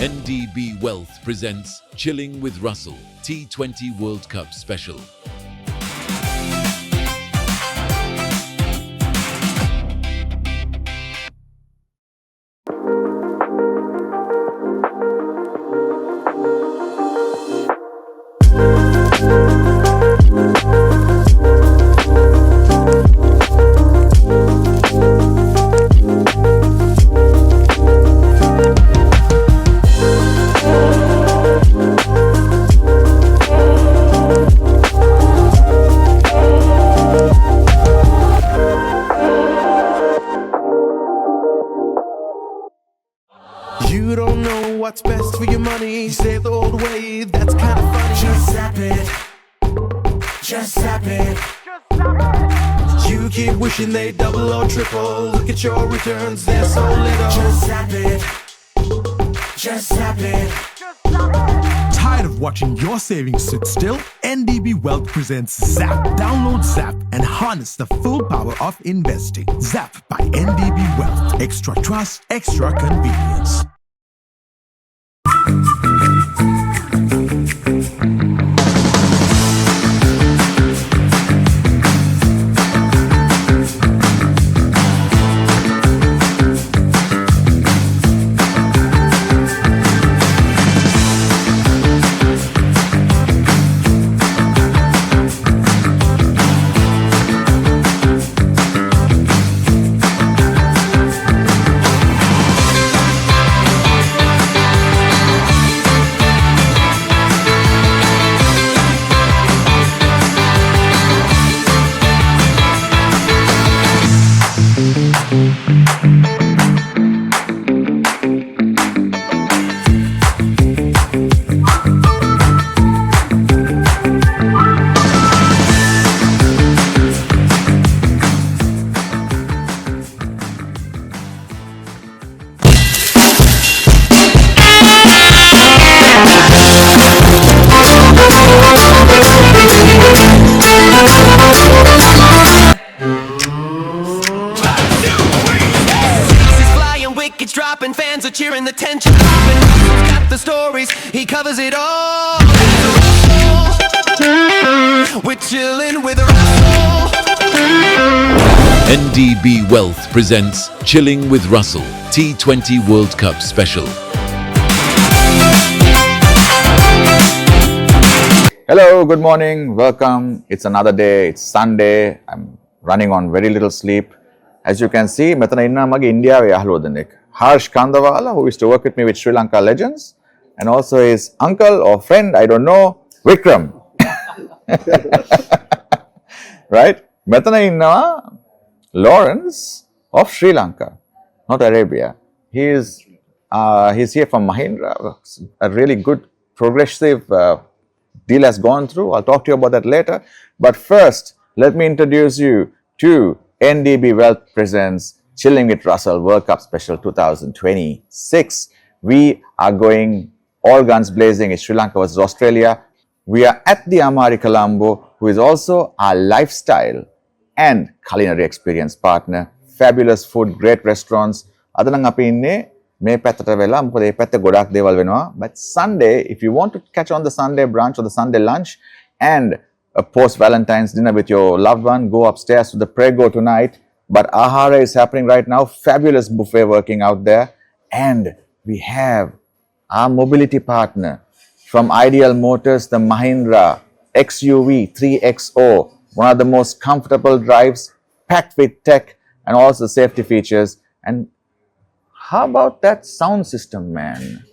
NDB Wealth presents Chilling with Russell T20 World Cup Special. You don't know what's best for your money. Say the old way, that's kind of funny. Just zap it. Just zap it. You keep wishing they double or triple. Look at your returns, they're so little. Just zap it. Just zap it. Tired of watching your savings sit still? NDB Wealth presents Zap. Download Zap and harness the full power of investing. Zap by NDB Wealth. Extra trust, extra convenience. Dropping, fans are cheering, the tension dropping. He's got the stories, he covers it all. We're chilling with Russell. NDB Wealth presents Chilling with Russell T20 World Cup Special. Hello, good morning, welcome. It's another day, it's Sunday. I'm running on very little sleep. As you can see, මෙතන ඉන්නවා මගේ ඉන්දියාවේ යාළුවෝ දෙනෙක්. Harsh Kandawala, who used to work with me with Sri Lanka Legends, and also his uncle or friend, I don't know, Vikram. Right? මෙතන ඉන්නවා Lawrence of Sri Lanka, not Arabia. He's here from Mahindra. A really good progressive deal has gone through. I'll talk to you about that later. But first, let me introduce you to NDB Wealth presents Chilling with Russell World Cup Special 2026. We are going all guns blazing in Sri Lanka versus Australia. We are at the Amari Colombo, who is also our lifestyle and culinary experience partner. Fabulous food, great restaurants. අද නම් අපි ඉන්නේ මේ පැත්තට වෙලා මොකද මේ පැත්තේ ගොඩාක් දේවල් වෙනවා. But Sunday, if you want to catch on the Sunday brunch or the Sunday lunch and a post Valentine's dinner with your loved one, go upstairs to the Prego tonight. But Ahara is happening right now. Fabulous buffet working out there. And we have our mobility partner from Ideal Motors, the Mahindra XUV 3XO. One of the most comfortable drives, packed with tech and also safety features. And how about that sound system, man?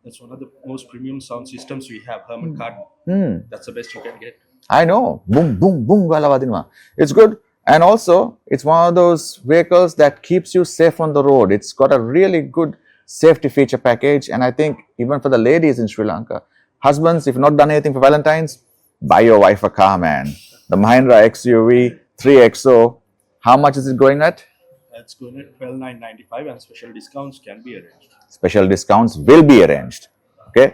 That's one of the most premium sound systems we have, Herman Kardon. That's the best you can get. I know. Boom, boom, boom. It's good. And also, it's one of those vehicles that keeps you safe on the road. It's got a really good safety feature package. And I think even for the ladies in Sri Lanka, husbands, if you've not done anything for Valentine's, buy your wife a car, man. The Mahindra XUV 3XO, how much is it going at? It's going at $12,995 and special discounts can be arranged. Special discounts will be arranged. Okay.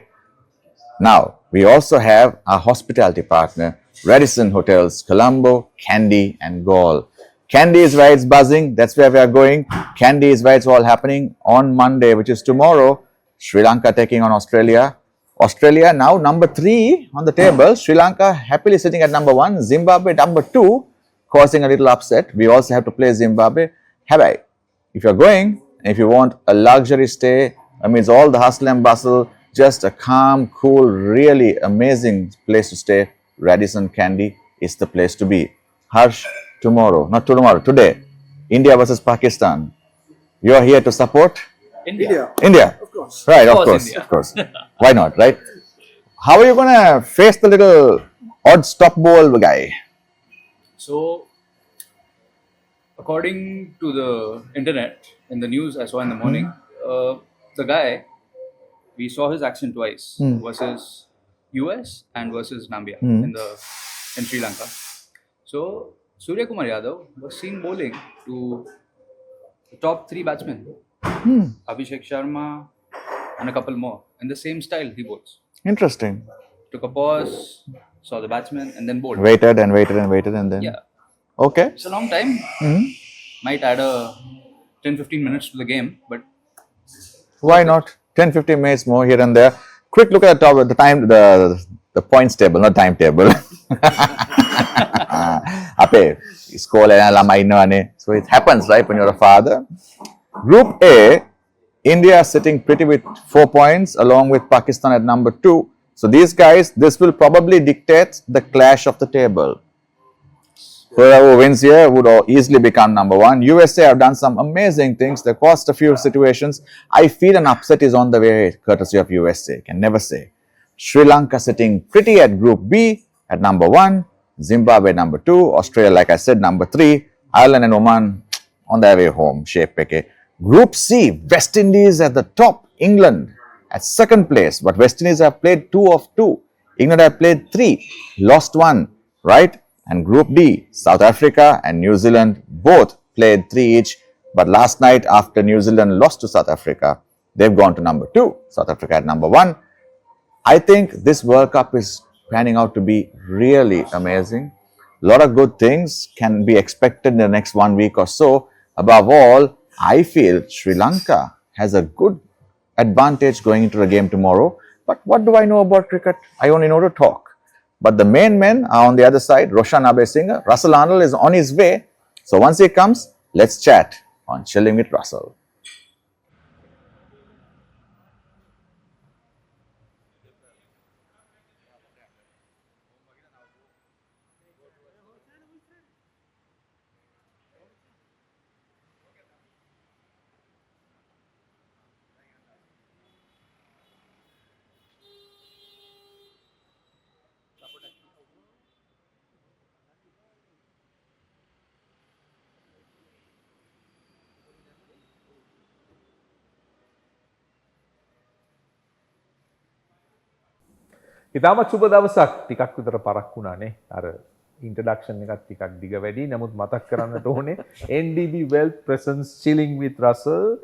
Now, we also have our hospitality partner, Radisson Hotels, Colombo, Kandy and Galle. Kandy is where it's buzzing. That's where we are going. Kandy is where it's all happening on Monday, which is tomorrow. Sri Lanka taking on Australia. Australia now number 3 on the table. Sri Lanka happily sitting at number 1. Zimbabwe number 2, causing a little upset. We also have to play Zimbabwe. Habai, if you're going, if you want a luxury stay amidst all the hustle and bustle, just a calm, cool, really amazing place to stay, Radisson Kandy is the place to be. Harsh, today, India versus Pakistan. You're here to support? India. India. Of course. Right, of course. Why not, right? How are you going to face the little odd stop ball guy? So, according to the internet, in the news I saw in the morning, the guy, we saw his action twice versus US and versus Nambia in Sri Lanka. So, Surya Kumar Yadav was seen bowling to the top 3 batsmen, Abhishek Sharma and a couple more, in the same style he bowls. Interesting. Took a pause, saw the batsman and then bowled. Waited and then. Yeah. Okay. It's a long time. Might add a 10-15 minutes to the game, but why not? 10-15 minutes more here and there. Quick look at the top of the time, the points table, not timetable. So it happens, right, when you're a father. Group A, India sitting pretty with 4 points along with Pakistan at number 2. So these guys, this will probably dictate the clash of the table. Whoever wins here would easily become number 1. USA have done some amazing things. They caused a few situations. I feel an upset is on the way, courtesy of USA. Can never say. Sri Lanka sitting pretty at Group B at number 1. Zimbabwe number 2. Australia, like I said, number 3. Ireland and Oman on their way home. Shape peke. Group C, West Indies at the top. England at second place. But West Indies have played 2 of 2. England have played 3. Lost 1. Right? And Group D, South Africa and New Zealand both played 3 each. But last night, after New Zealand lost to South Africa, they've gone to number 2. South Africa at number 1. I think this World Cup is panning out to be really amazing. A lot of good things can be expected in the next 1 week or so. Above all, I feel Sri Lanka has a good advantage going into the game tomorrow. But what do I know about cricket? I only know to talk. But the main men are on the other side. Roshan Abeysinga, Russell Arnold is on his way. So once he comes, let's chat on Chilling with Russell. ඉතාමත් සුබ දවසක් ටිකක් විතර පරක් වුණානේ අර introduction එකත් ටිකක් දිග වැඩි නමුත් මතක් කරන්නට ඕනේ NDB Wealth presents Chilling with Russell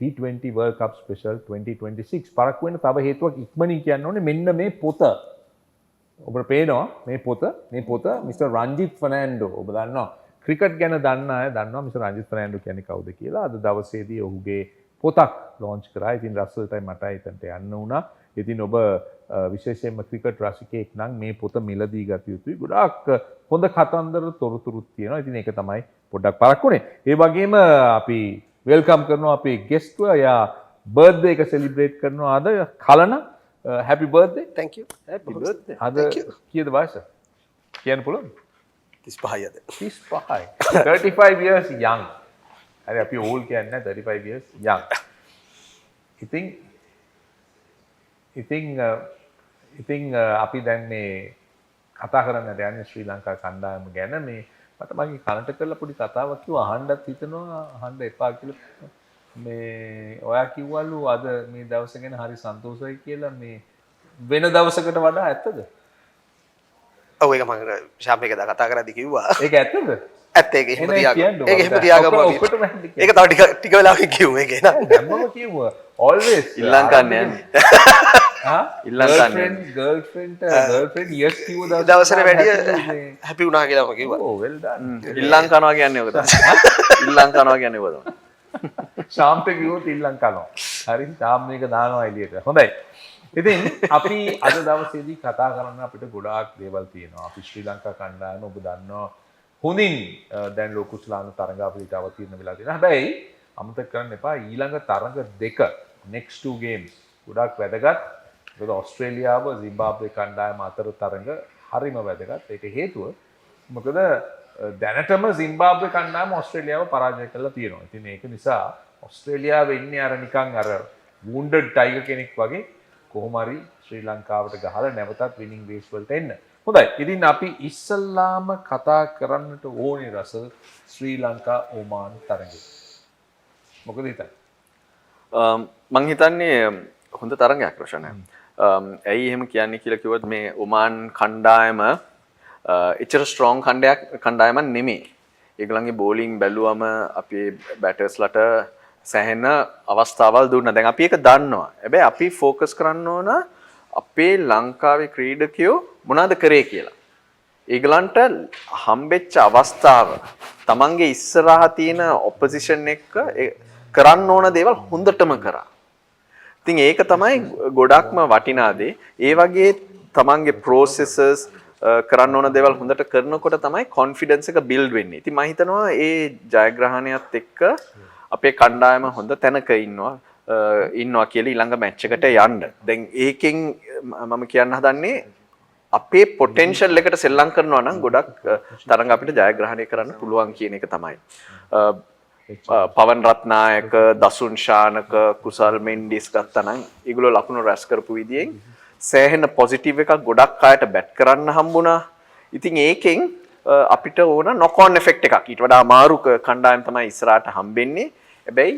T20 World Cup Special 2026 පරක් වෙන තව හේතුවක් ඉක්මනින් කියන්න ඕනේ මෙන්න මේ පොත ඔබට පේනවා මේ පොත මිස්ටර් රංජිත් ෆර්නෑන්ඩෝ ඔබ දන්නවා ක්‍රිකට් ගැන දන්න අය දන්නවා මිස්ටර් රංජිත් ෆර්නෑන්ඩෝ කියන්නේ කවුද කියලා අද දවසේදී ඔහුගේ පොතක් ලොන්ච් කරා ඉතින් රස්සල්ටයි මටයි එතනට යන්න වුණා ඉතින් ඔබ විශේෂයෙන්ම ක්‍රිකට් රසිකයෙක් නම් මේ පොත මිලදී ගත යුතුයි. ගොඩාක් හොඳ කතන්දර තොරතුරුත් තියෙනවා. ඉතින් ඒක තමයි පොඩ්ඩක් පරක් වුණේ. ඒ වගේම අපි වෙල්කම් කරනවා අපේ ගෙස්ට් ව. එයා බර්ත්ඩේ එක සෙලිබ්‍රේට් කරනවා අද කලන. හැපි birthday. Thank you. Happy birthday. අද කීයද වයස? කියන්න පුළුවන්ද? 35 අද. 35. 35 years young. හරි අපි ඕල් කියන්නේ 35 years young. ඉතින් අපි දැන් මේ කතා කරන්නට යන්නේ ශ්‍රී ලංකා කණ්ඩායම ගැන මේ මට මගේ කනට කරලා පොඩි කතාවක් කිව්වා අහන්නත් හිතනවා අහන්න එපා කියලා මේ ඔයා කිව්වලු අද මේ දවස ගැන හරි සන්තෝෂයි කියලා මේ වෙන දවසකට වඩා ඇත්තද? ඔව් ඒක මම ශාම් එක කතා කරද්දි කිව්වා. ඒක ඇත්තද? ඇත්ත ඒක එහෙම තියාගන්න. ඒක එහෙම තියාගන්න. ඒක තව ටික වෙලාවකින් කිව්ව ඒක නේ. දැම්මම කිව්වා. always ශ්‍රී ලංකාවේ යන්නේ. girlfriend yes කිව්ව දවසට වැඩිය හැපි වුණා කියලා මම කිව්වා. oh well done. ඉල්ලං කනවා කියන්නේ ඔක තමයි. ඉල්ලං කනවා කියන්නේ ඔක තමයි. ශාම්ට කිව්වොත් ඉල්ලං කනවා. හරි තාම මේක දානවා එළියට. හොඳයි. ඉතින් අපි අද දවසේදී කතා කරන්න අපිට ගොඩාක් දේවල් තියෙනවා. අපි ශ්‍රී ලංකා කණ්ඩායම ඔබ දන්නවා හොඳින් දැන් ලෝකුස්ලාන තරඟ අපිට අවතීර්ණ වෙලා තියෙනවා. හැබැයි අමතක කරන්න එපා ඊළඟ තරඟ දෙක next 2 games ගොඩාක් වැදගත්. මොකද ඕස්ට්‍රේලියාව සිම්බාබ්වේ කණ්ඩායම අතර තරඟ හරිම වැදගත්. ඒක හේතුව මොකද දැනටම සිම්බාබ්වේ කණ්ඩායම ඕස්ට්‍රේලියාව පරාජය කරලා තියෙනවා. ඉතින් ඒක නිසා ඕස්ට්‍රේලියාව ඉන්නේ අර නිකන් අර wounded tiger කෙනෙක් වගේ කොහොම හරි ශ්‍රී ලංකාවට ගහලා නැවතත් winning ways වලට එන්න. හොඳයි. ඉතින් අපි ඉස්සල්ලාම කතා කරන්නට ඕනේ රසල් ශ්‍රී ලංකා ඔමාන් තරඟය. මොකද හිතන්නේ? මං හිතන්නේ හොඳ තරඟයක් රොෂන්. ඇයි එහෙම කියන්නේ කියලා කිව්වොත් මේ ඔමාන් කණ්ඩායම එච්චර ස්ට්‍රෝං කණ්ඩායමක් නෙමෙයි. ඒගොල්ලන්ගේ බෝලිං බැලුවම අපේ බැටර්ස්ලට සෑහෙන අවස්ථාවල් දුන්නා. දැන් අපි ඒක දන්නවා. හැබැයි අපි ફોකස් කරන්න ඕන අපේ ලංකාවේ ක්‍රීඩකයෝ මොනවද කරේ කියලා. ඒගොල්ලන්ට හම්බෙච්ච අවස්ථාව තමන්ගේ ඉස්සරහා තියෙන ඔපොසිෂන් එක්ක කරන්න ඕන දේවල් හොඳටම කරා. ඉතින් ඒක තමයි ගොඩක්ම වටිනා දේ. ඒ වගේ තමන්ගේ processes කරන්න ඕන දේවල් හොඳට කරනකොට තමයි confidence එක build වෙන්නේ. ඉතින් මම හිතනවා ඒ ජයග්‍රහණයත් එක්ක අපේ කණ්ඩායම හොඳ තැනක ඉන්නවා කියලා ඊළඟ මැච් එකට යන්න. දැන් ඒකෙන් මම කියන්න හදන්නේ අපේ පොටෙන්ෂල් එකට සෙල්ලම් කරනවා නම් ගොඩක් තරඟ අපිට ජයග්‍රහණය කරන්න පුළුවන් කියන එක තමයි. පවන් රත්නායක, දසුන් ශානක, කුසල් මෙන්ඩිස් ගත්තා නම් ඒගොල්ලෝ ලකුණු රැස් කරපු විදියෙන් සෑහෙන පොසිටිව් එකක් ගොඩක් අයට බැට් කරන්න හම්බුණා. ඉතින් ඒකෙන් අපිට ඕන knock on effect එකක්. ඊට වඩා අමාරු කණ්ඩායම් තමයි ඉස්සරහට හම්බෙන්නේ. හැබැයි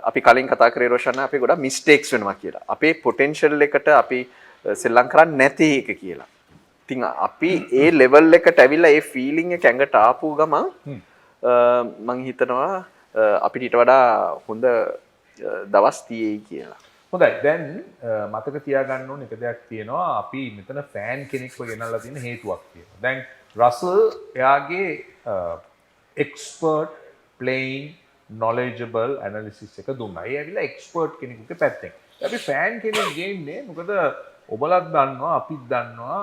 අපි කලින් කතා කරේ රෝෂන් අපි ගොඩක් මිස්ටේක්ස් වෙනවා කියලා. අපේ පොටෙන්ෂල් එකට අපි සෙල්ලම් කරන්නේ නැති එක කියලා. ඉතින් අපි ඒ ලෙවල් එකට ඇවිල්ලා ඒ ෆීලිං එක ඇඟට ආපු ගමන් මං හිතනවා අපිට ඊට වඩා හොඳ දවස් තියෙයි කියලා. හොඳයි. දැන් මතක තියාගන්න ඕන එක දෙයක් තියෙනවා. අපි මෙතන ෆෑන් කෙනෙක්ව ගෙනල්ලා තියෙන හේතුවක් තියෙනවා. දැන් රසල් එයාගේ එක්ස්පර්ට් ප්ලේයින් knowledgeable analysis එක දුන්නා. ඒ ඇවිල්ලා එක්ස්පර්ට් කෙනෙකුගේ පැත්තෙන්. අපි ෆෑන් කෙනෙක් ගේන්නේ මොකද ඔබලත් දන්නවා අපිත් දන්නවා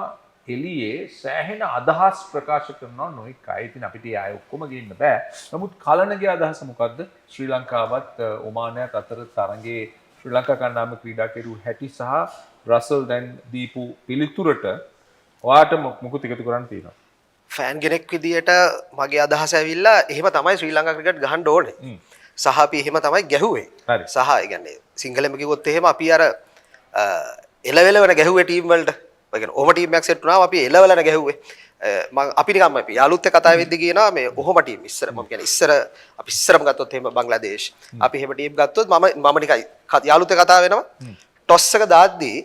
එළියේ සෑහෙන අදහස් ප්‍රකාශ කරනවා නොයෙක් අය. ඉතින් අපිට ඒ අය ඔක්කොම ගේන්න බෑ. නමුත් කලනගේ අදහස මොකද්ද? ශ්‍රී ලංකාවත් ඔමානයත් අතර තරඟේ ශ්‍රී ලංකා කණ්ඩායම ක්‍රීඩා කෙරුව හැටි සහ රසල් දැන් දීපු පිළිතුරට ඔයාට මොකද එකතු කරන්න තියෙනවා? ෆෑන් කෙනෙක් විදියට මගේ අදහස ඇවිල්ලා එහෙම තමයි ශ්‍රී ලංකා ක්‍රිකට් ගහන්න ඕනේ. සහ අපි එහෙම තමයි ගැහුවේ. සහ ඒ කියන්නේ සිංහලෙන් කිව්වොත් එහෙම අපි අර එලවෙලවන ගැහුවේ ටීම් වලට. ඒ කියන්නේ ඕම ටීම් එකක් සෙට් වුණාම අපි එලවෙලන ගැහුවේ. මම අපි නිකම්ම අපි යාළුත් එක්ක කතා වෙද්දි කියනවා මේ ඔහොම ටීම් ඉස්සර මම කියන්නේ ඉස්සර අපි ඉස්සරම ගත්තොත් එහෙම බංග්ලාදේශ අපි එහෙම ටීම් ගත්තොත් මම නිකන් යාළුත් එක්ක කතා වෙනවා ටොස් එක දාද්දී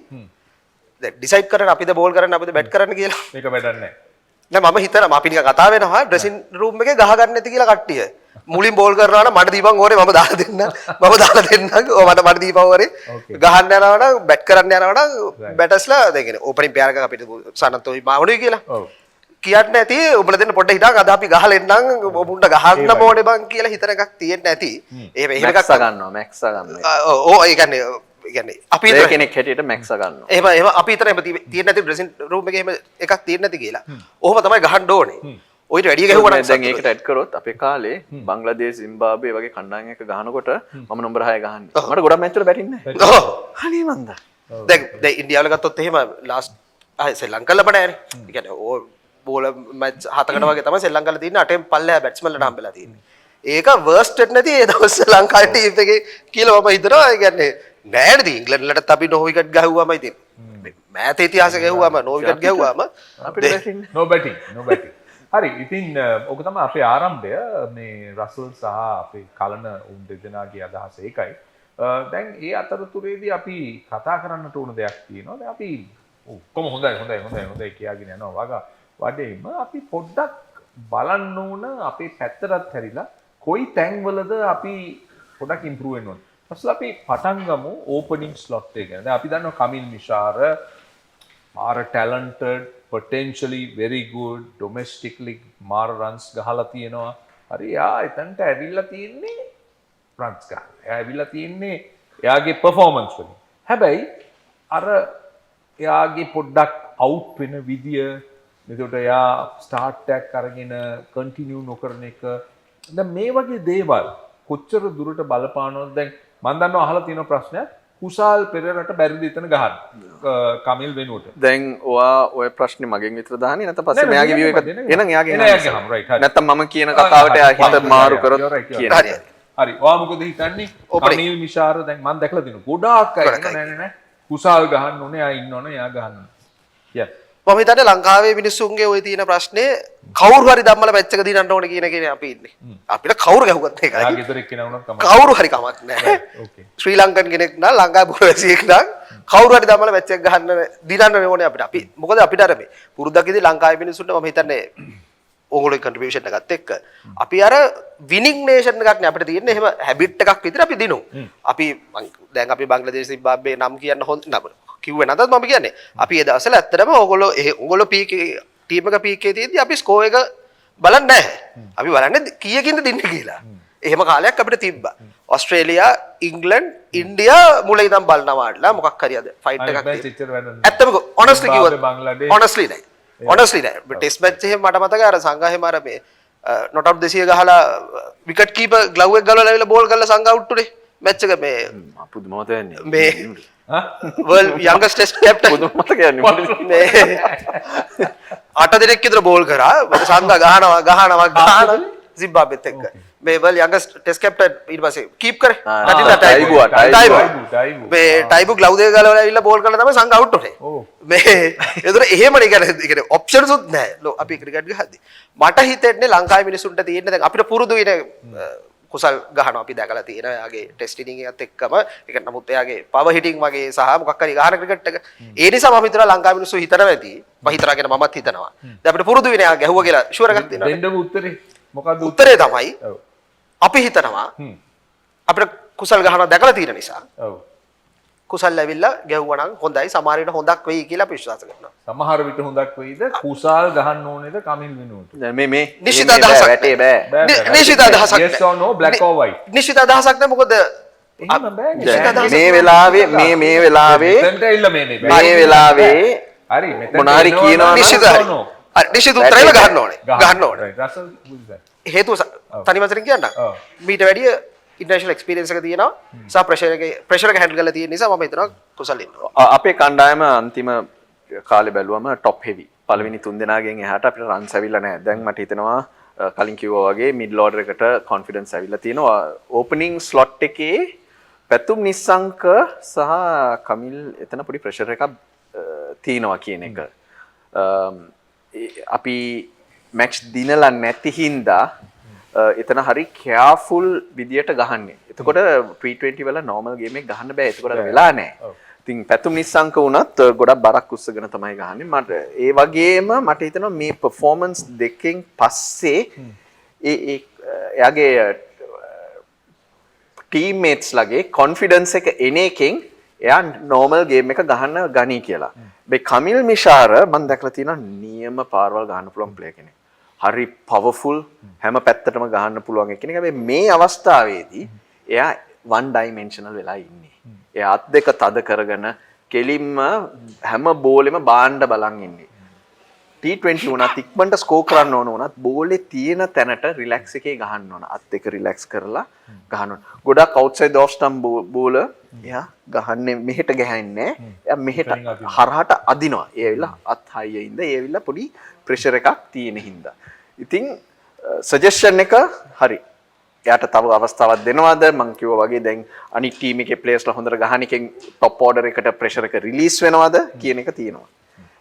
දැන් ඩිසයිඩ් කරන අපිද බෝල් කරන්න අපිද බැට් කරන්න කියලා. මේක වැඩක් නැහැ. නෑ මම හිතනවා අපි නිකන් කතා වෙනවා ඩ්‍රෙසින් රූම් එකේ ගහ ගන්න නැති කියලා කට්ටිය. මුලින් බෝල් කරනවා නම් මට දීපන් ඕනේ මම දාලා දෙන්න. මම දාලා දෙන්නම්. ඔය මට දීපන් ඕනේ. ගහන්න යනවා නම් බැට් කරන්න යනවා නම් බැටර්ස්ලා දැන් කියන්නේ ඕපනින් පෙයාර එකක් අපිට සනත්තෝයි මාවුනේ කියලා. ඔව්. කියන්නේ නැති ඔබලා දෙන්න පොඩ්ඩක් හිටන් අද අපි ගහලා එන්නම් ඔබුන්ට ගහන්න ඕනේ බං කියලා හිතන එකක් තියෙන්නේ නැති. එහෙම එකක් ගන්නවා මැක්ස් ගන්නවා. ඔව් ඒ කියන්නේ අපි කෙනෙක් හැටියට මැක්ස් ගන්නවා. එහෙම අපි හිතන එහෙම තියෙන්නේ නැති ඩ්‍රෙසින් රූම් එකේ එහෙම එකක් තියෙන්නේ නැති කියලා. ඔහොම තමයි ගහන්න ඕනේ. ඔයිට වැඩි ගැහුවා නම් දැන් ඒකට ඇඩ් කරොත් අපේ කාලේ බංග්ලාදේශ සිම්බාබ්වේ වගේ කණ්ඩායම් එක ගහනකොට මම නම්බර 6 ගහන්නේ. මට ගොඩක් මැච් වල බැටින්නේ නැහැ. ඔව්. අනේ මන්ද. දැන් ඉන්දියාවල ගත්තොත් එහෙම ලාස්ට් ශ්‍රී ලංකාවල බණෑනේ. ඒ කියන්නේ ඕ බෝල මැච් 7කට වගේ තමයි ශ්‍රී ලංකාවල තියෙන්නේ. 8න් පල්ලෙහා බැට්ස්මන්ලට හම්බෙලා තියෙන්නේ. ඒක වර්ස්ට් එක නැති ඒ දවස් ශ්‍රී ලංකාවේ ටීම් එකේ කියලා මම හිතනවා. ඒ කියන්නේ නෑ නේද ඉංග්ලන්ඩ්ලටත් අපි නෝ විකට් ගහුවාම ඉතින් මෑත ඉතිහාසෙ ගැහුවාම නෝ විකට් ගැහුවාම අපිට නෝ බැටිං හරි. ඉතින් ඔක තමයි අපේ ආරම්භය. මේ රසල් සහ අපේ කලන උන් දෙදෙනාගේ අදහස ඒකයි. දැන් ඒ අතරතුරේදී අපි කතා කරන්නට ඕන දෙයක් තියෙනවා. දැන් අපි ඔක්කොම හොඳයි කියාගෙන යනවා වගේම අපි පොඩ්ඩක් බලන්න ඕන අපේ පැත්තටත් හැරිලා කොයි තැන්වලද අපි පොඩ්ඩක් ඉම්ප්‍රූව් වෙන්න ඕන. ඊපස්සේ අපි පටන් ගමු ඕපනින් ස්ලොට් එක ගැන. දැන් අපි දන්නවා කමිල් මිෂාර මාර talented potentially very good domestically මාර runs ගහලා තියෙනවා. හරි යා එතනට ඇවිල්ලා තියෙන්නේ runs ගන්න. එයා ඇවිල්ලා තියෙන්නේ එයාගේ පර්ෆෝමන්ස් වලින්. හැබැයි අර එයාගේ පොඩ්ඩක් අවුට් වෙන විදිය, එතකොට එයා ස්ටාර්ට් ටැග් අරගෙන කන්ටිනියු නොකරන එක, දැන් මේ වගේ දේවල් කොච්චර දුරට බලපානවද? දැන් මම දන්නවා අහලා තියෙන ප්‍රශ්නයක්, කුසාල් පෙරේරාට බැරිද එතන ගහන්න කමිල් වෙනුවට? දැන් ඔයා ඔය ප්‍රශ්නේ මගෙන් විතර දාන්නේ නැත්නම් පස්සේ මෙයාගේ view එක එහෙනම් එයාගේ නැත්නම් මම කියන කතාවට එයා හිත මාරු කරොත් කියන. හරි. ඔයා මොකද හිතන්නේ? කමිල් මිෂාර දැන් මම දැකලා තියෙනවා ගොඩාක් අය නෑ කුසාල් ගහන්න ඕනේ, එයා ඉන්න ඕනේ, එයා ගහන්න ඕනේ. මම හිතන්නේ ලංකාවේ මිනිස්සුන්ගේ ওই තියෙන ප්‍රශ්නේ කවුරු හරි ධම්මල පැච් එක දිනන්න ඕනේ කියන එකනේ අපි ඉන්නේ. අපිට කවුරු ගැහුවත් ඒකයි. එයා ගෙදර එක්කෙනා වුණත් කමක් කවුරු හරි කමක් නැහැ. ශ්‍රී ලංකන් කෙනෙක් නම් ලංකාවේ පුරවැසියෙක් නම් කවුරු හරි ධම්මල පැච් එක ගහන්න දිනන්න ඕනේ අපිට. අපි මොකද අපිට අර මේ පුරුද්දකදී ලංකාවේ මිනිස්සුන්ට මම හිතන්නේ ඕගොල්ලෝගේ කන්ට්‍රිබියුෂන් එකත් එක්ක අපි අර විනිං නේෂන් එකක් නේ අපිට තියෙන්නේ. එහෙම හැබිට් එකක් විතර අපි දිනු. අපි දැන් අපි බංග්ලාදේශ සිම්බාබ්වේ නම් කියන්න හොඳ නම කිව්වේ නැතත් මම කියන්නේ අපි ඒ දවස්වල ඇත්තටම ඕගොල්ලෝ පීකේ ටීම් එක පීකේ තියෙද්දි අපි ස්කෝර් එක බලන්නේ නැහැ. අපි බලන්නේ කීයකින්ද දින්නේ කියලා. එහෙම කාලයක් අපිට තිබ්බා. ඕස්ට්‍රේලියා, ඉංග්ලන්ඩ්, ඉන්දියා මුලින් ඉඳන් බලනවාట్లా මොකක් හරි අද ෆයිට් එකක් තියෙනවා. ඇත්තම ඔනස්ලි කිව්වොත් ඔනස්ලි නෑ. ඔනස්ලි නෑ. ටෙස්ට් මැච් එකේ මට මතකයි අර සංඝාහෙම අර මේ නොට් අවුට් 200 ගහලා විකට් කීපර් ග්ලව් එක ගලවලා ඇවිල්ලා බෝල් කරලා සංඝ අවුට් උනේ මැච් එක මේ පුදුමත වෙන්නේ. මේ world youngest test captain පුදුමත කියන්නේ මේ 8 දිනක් විතර බෝල් කරා සංඝ ගහනවා සිම්බාබ්වෙත් එක්ක මේ world youngest test captain ඊට පස්සේ කීප් කරේ ටයිබු මේ ටයිබු ග්ලව් දෙක ගලවලා ඇවිල්ලා බෝල් කරලා තමයි සංඝ අවුට් උනේ. මේ ඒතර එහෙමනේ කියන්නේ ඔප්ෂන්ස් උත් නැහැ අපි ක්‍රිකට් ගහද්දි. මට හිතෙන්නේ ලංකාවේ මිනිසුන්ට තියෙන්නේ දැන් අපිට පුරුදු වෙන කුසල් ගහනවා අපි දැකලා තියෙනවා එයාගේ ටෙස්ට් ඉනිං එකත් එක්කම. ඒක නමුත් එයාගේ පවර් හිටින් වගේ සහ මොකක් හරි ගහන ක්‍රිකට් එක. ඒ නිසා මම හිතනවා ලංකාවේ මිනිස්සු හිතනවා ඇති. මම හිතනගෙන මමත් හිතනවා. දැන් අපිට පුරුදු වෙන එයා ගැහුවා කියලා ෂුවර් එකක් තියෙනවා. දෙන්නම උත්තරේ මොකද්ද? උත්තරේ තමයි අපි හිතනවා අපිට කුසල් ගහනවා දැකලා තියෙන නිසා. ඔව්. කුසල් ඇවිල්ලා ගැහුවා නම් හොඳයි, සමහර විට හොඳක් වෙයි කියලා අපි විශ්වාස කරනවා. සමහර විට හොඳක් වෙයිද? කුසල් ගහන්න ඕනේද කමිල් වෙනුවට? දැන් මේ නිශ්චිත අදහසක් වැටේ බෑ. නිශ්චිත අදහසක් yes or no, black or white? නිශ්චිත අදහසක් නැහැ මොකද එහෙම බෑ. මේ වෙලාවේ මේ වෙලාවේ මෙතනට එilla මේ මේ වෙලාවේ හරි මෙතන මොනාරි කියනවා නිශ්චිත හරි. නිශ්චිත උත්තරේම ගහන්න ඕනේ. ගහන්න ඕනේ. රසල් බුදුසයි. හේතුව තනි වචනෙන් කියන්න. මීට වැඩිය ඉන්ටර්නැෂනල් එක්ස්පීරියන්ස් එක තියෙනවා. සහ ප්‍රෙෂර් එක හැන්ඩල් කරලා තියෙන නිසා මම හිතනවා කුසල් ඉන්නවා. අපේ කණ්ඩායම අන්තිම කාලේ බැලුවම টොප් හෙවි. පළවෙනි තුන් දෙනාගෙන් එහාට අපිට රන්ස් ඇවිල්ලා නැහැ. දැන් මට හිතෙනවා කලින් කිව්වා වගේ මිඩ්ල් ඕඩර් එකට කොන්ෆිඩන්ස් ඇවිල්ලා තියෙනවා. ඕපනින් ස්ලොට් එකේ පැතුම් නිස්සංක සහ කමිල් එතන පොඩි ප්‍රෙෂර් එකක් තියෙනවා කියන එක. අපි මැච් දිනලා නැති හින්දා එතන හරි කෑෆුල් විදියට ගහන්නේ. එතකොට T20 වල නෝමල් ගේම් එක ගහන්න බෑ. එතකොට වෙලා නැහැ. ඉතින් පැතුම් නිස්සංක වුණත් ගොඩක් බරක් උස්සගෙන තමයි ගහන්නේ. මට ඒ වගේම මට හිතෙනවා මේ performance දෙකෙන් පස්සේ එයාගේ teammates ලගේ confidence එක එන එකෙන් එයා normal game එක ගහන්න ගනී කියලා. මේ කමිල් මිෂාර මම දැකලා තියෙනවා නියම පාරවල් ගහන්න පුළුවන් player කෙනෙක්. හරි පවර්ෆුල් හැම පැත්තටම ගහන්න පුළුවන් කෙනෙක්. හැබැයි මේ අවස්ථාවේදී එයා one dimensional වෙලා ඉන්නේ. එයා අත් දෙක තද කරගෙන කෙලින්ම හැම බෝලෙම බාණ්ඩ බලන් ඉන්නේ. T20 වුණත් ඉක්මනට ස්කෝර් කරන්න ඕන වුණත් බෝලේ තියෙන තැනට රිලැක්ස් එකේ ගහන්න ඕන. අත් දෙක රිලැක්ස් කරලා ගහන්න ඕන. ගොඩක් අවුට්සයිඩ් ඔෆ් ස්ටම්ප් බෝල එයා ගහන්නේ මෙහෙට ගහන්නේ නැහැ. එයා මෙහෙට හරහට අදිනවා. ඒ ඇවිල්ලා අත් හයියේ ඉඳ ඒ ඇවිල්ලා පොඩි ප්‍රෙෂර් එකක් තියෙන හින්දා. ඉතින් සජෙෂන් එක හරි. එයාට තව අවස්ථාවක් දෙනවද? මම කිව්වා වගේ දැන් අනිත් ටීම් එකේ ප්ලේයර්ස්ලා හොඳට ගහන එකෙන් টොප් ඕඩර් එකට ප්‍රෙෂර් එක රිලීස් වෙනවද කියන එක තියෙනවා.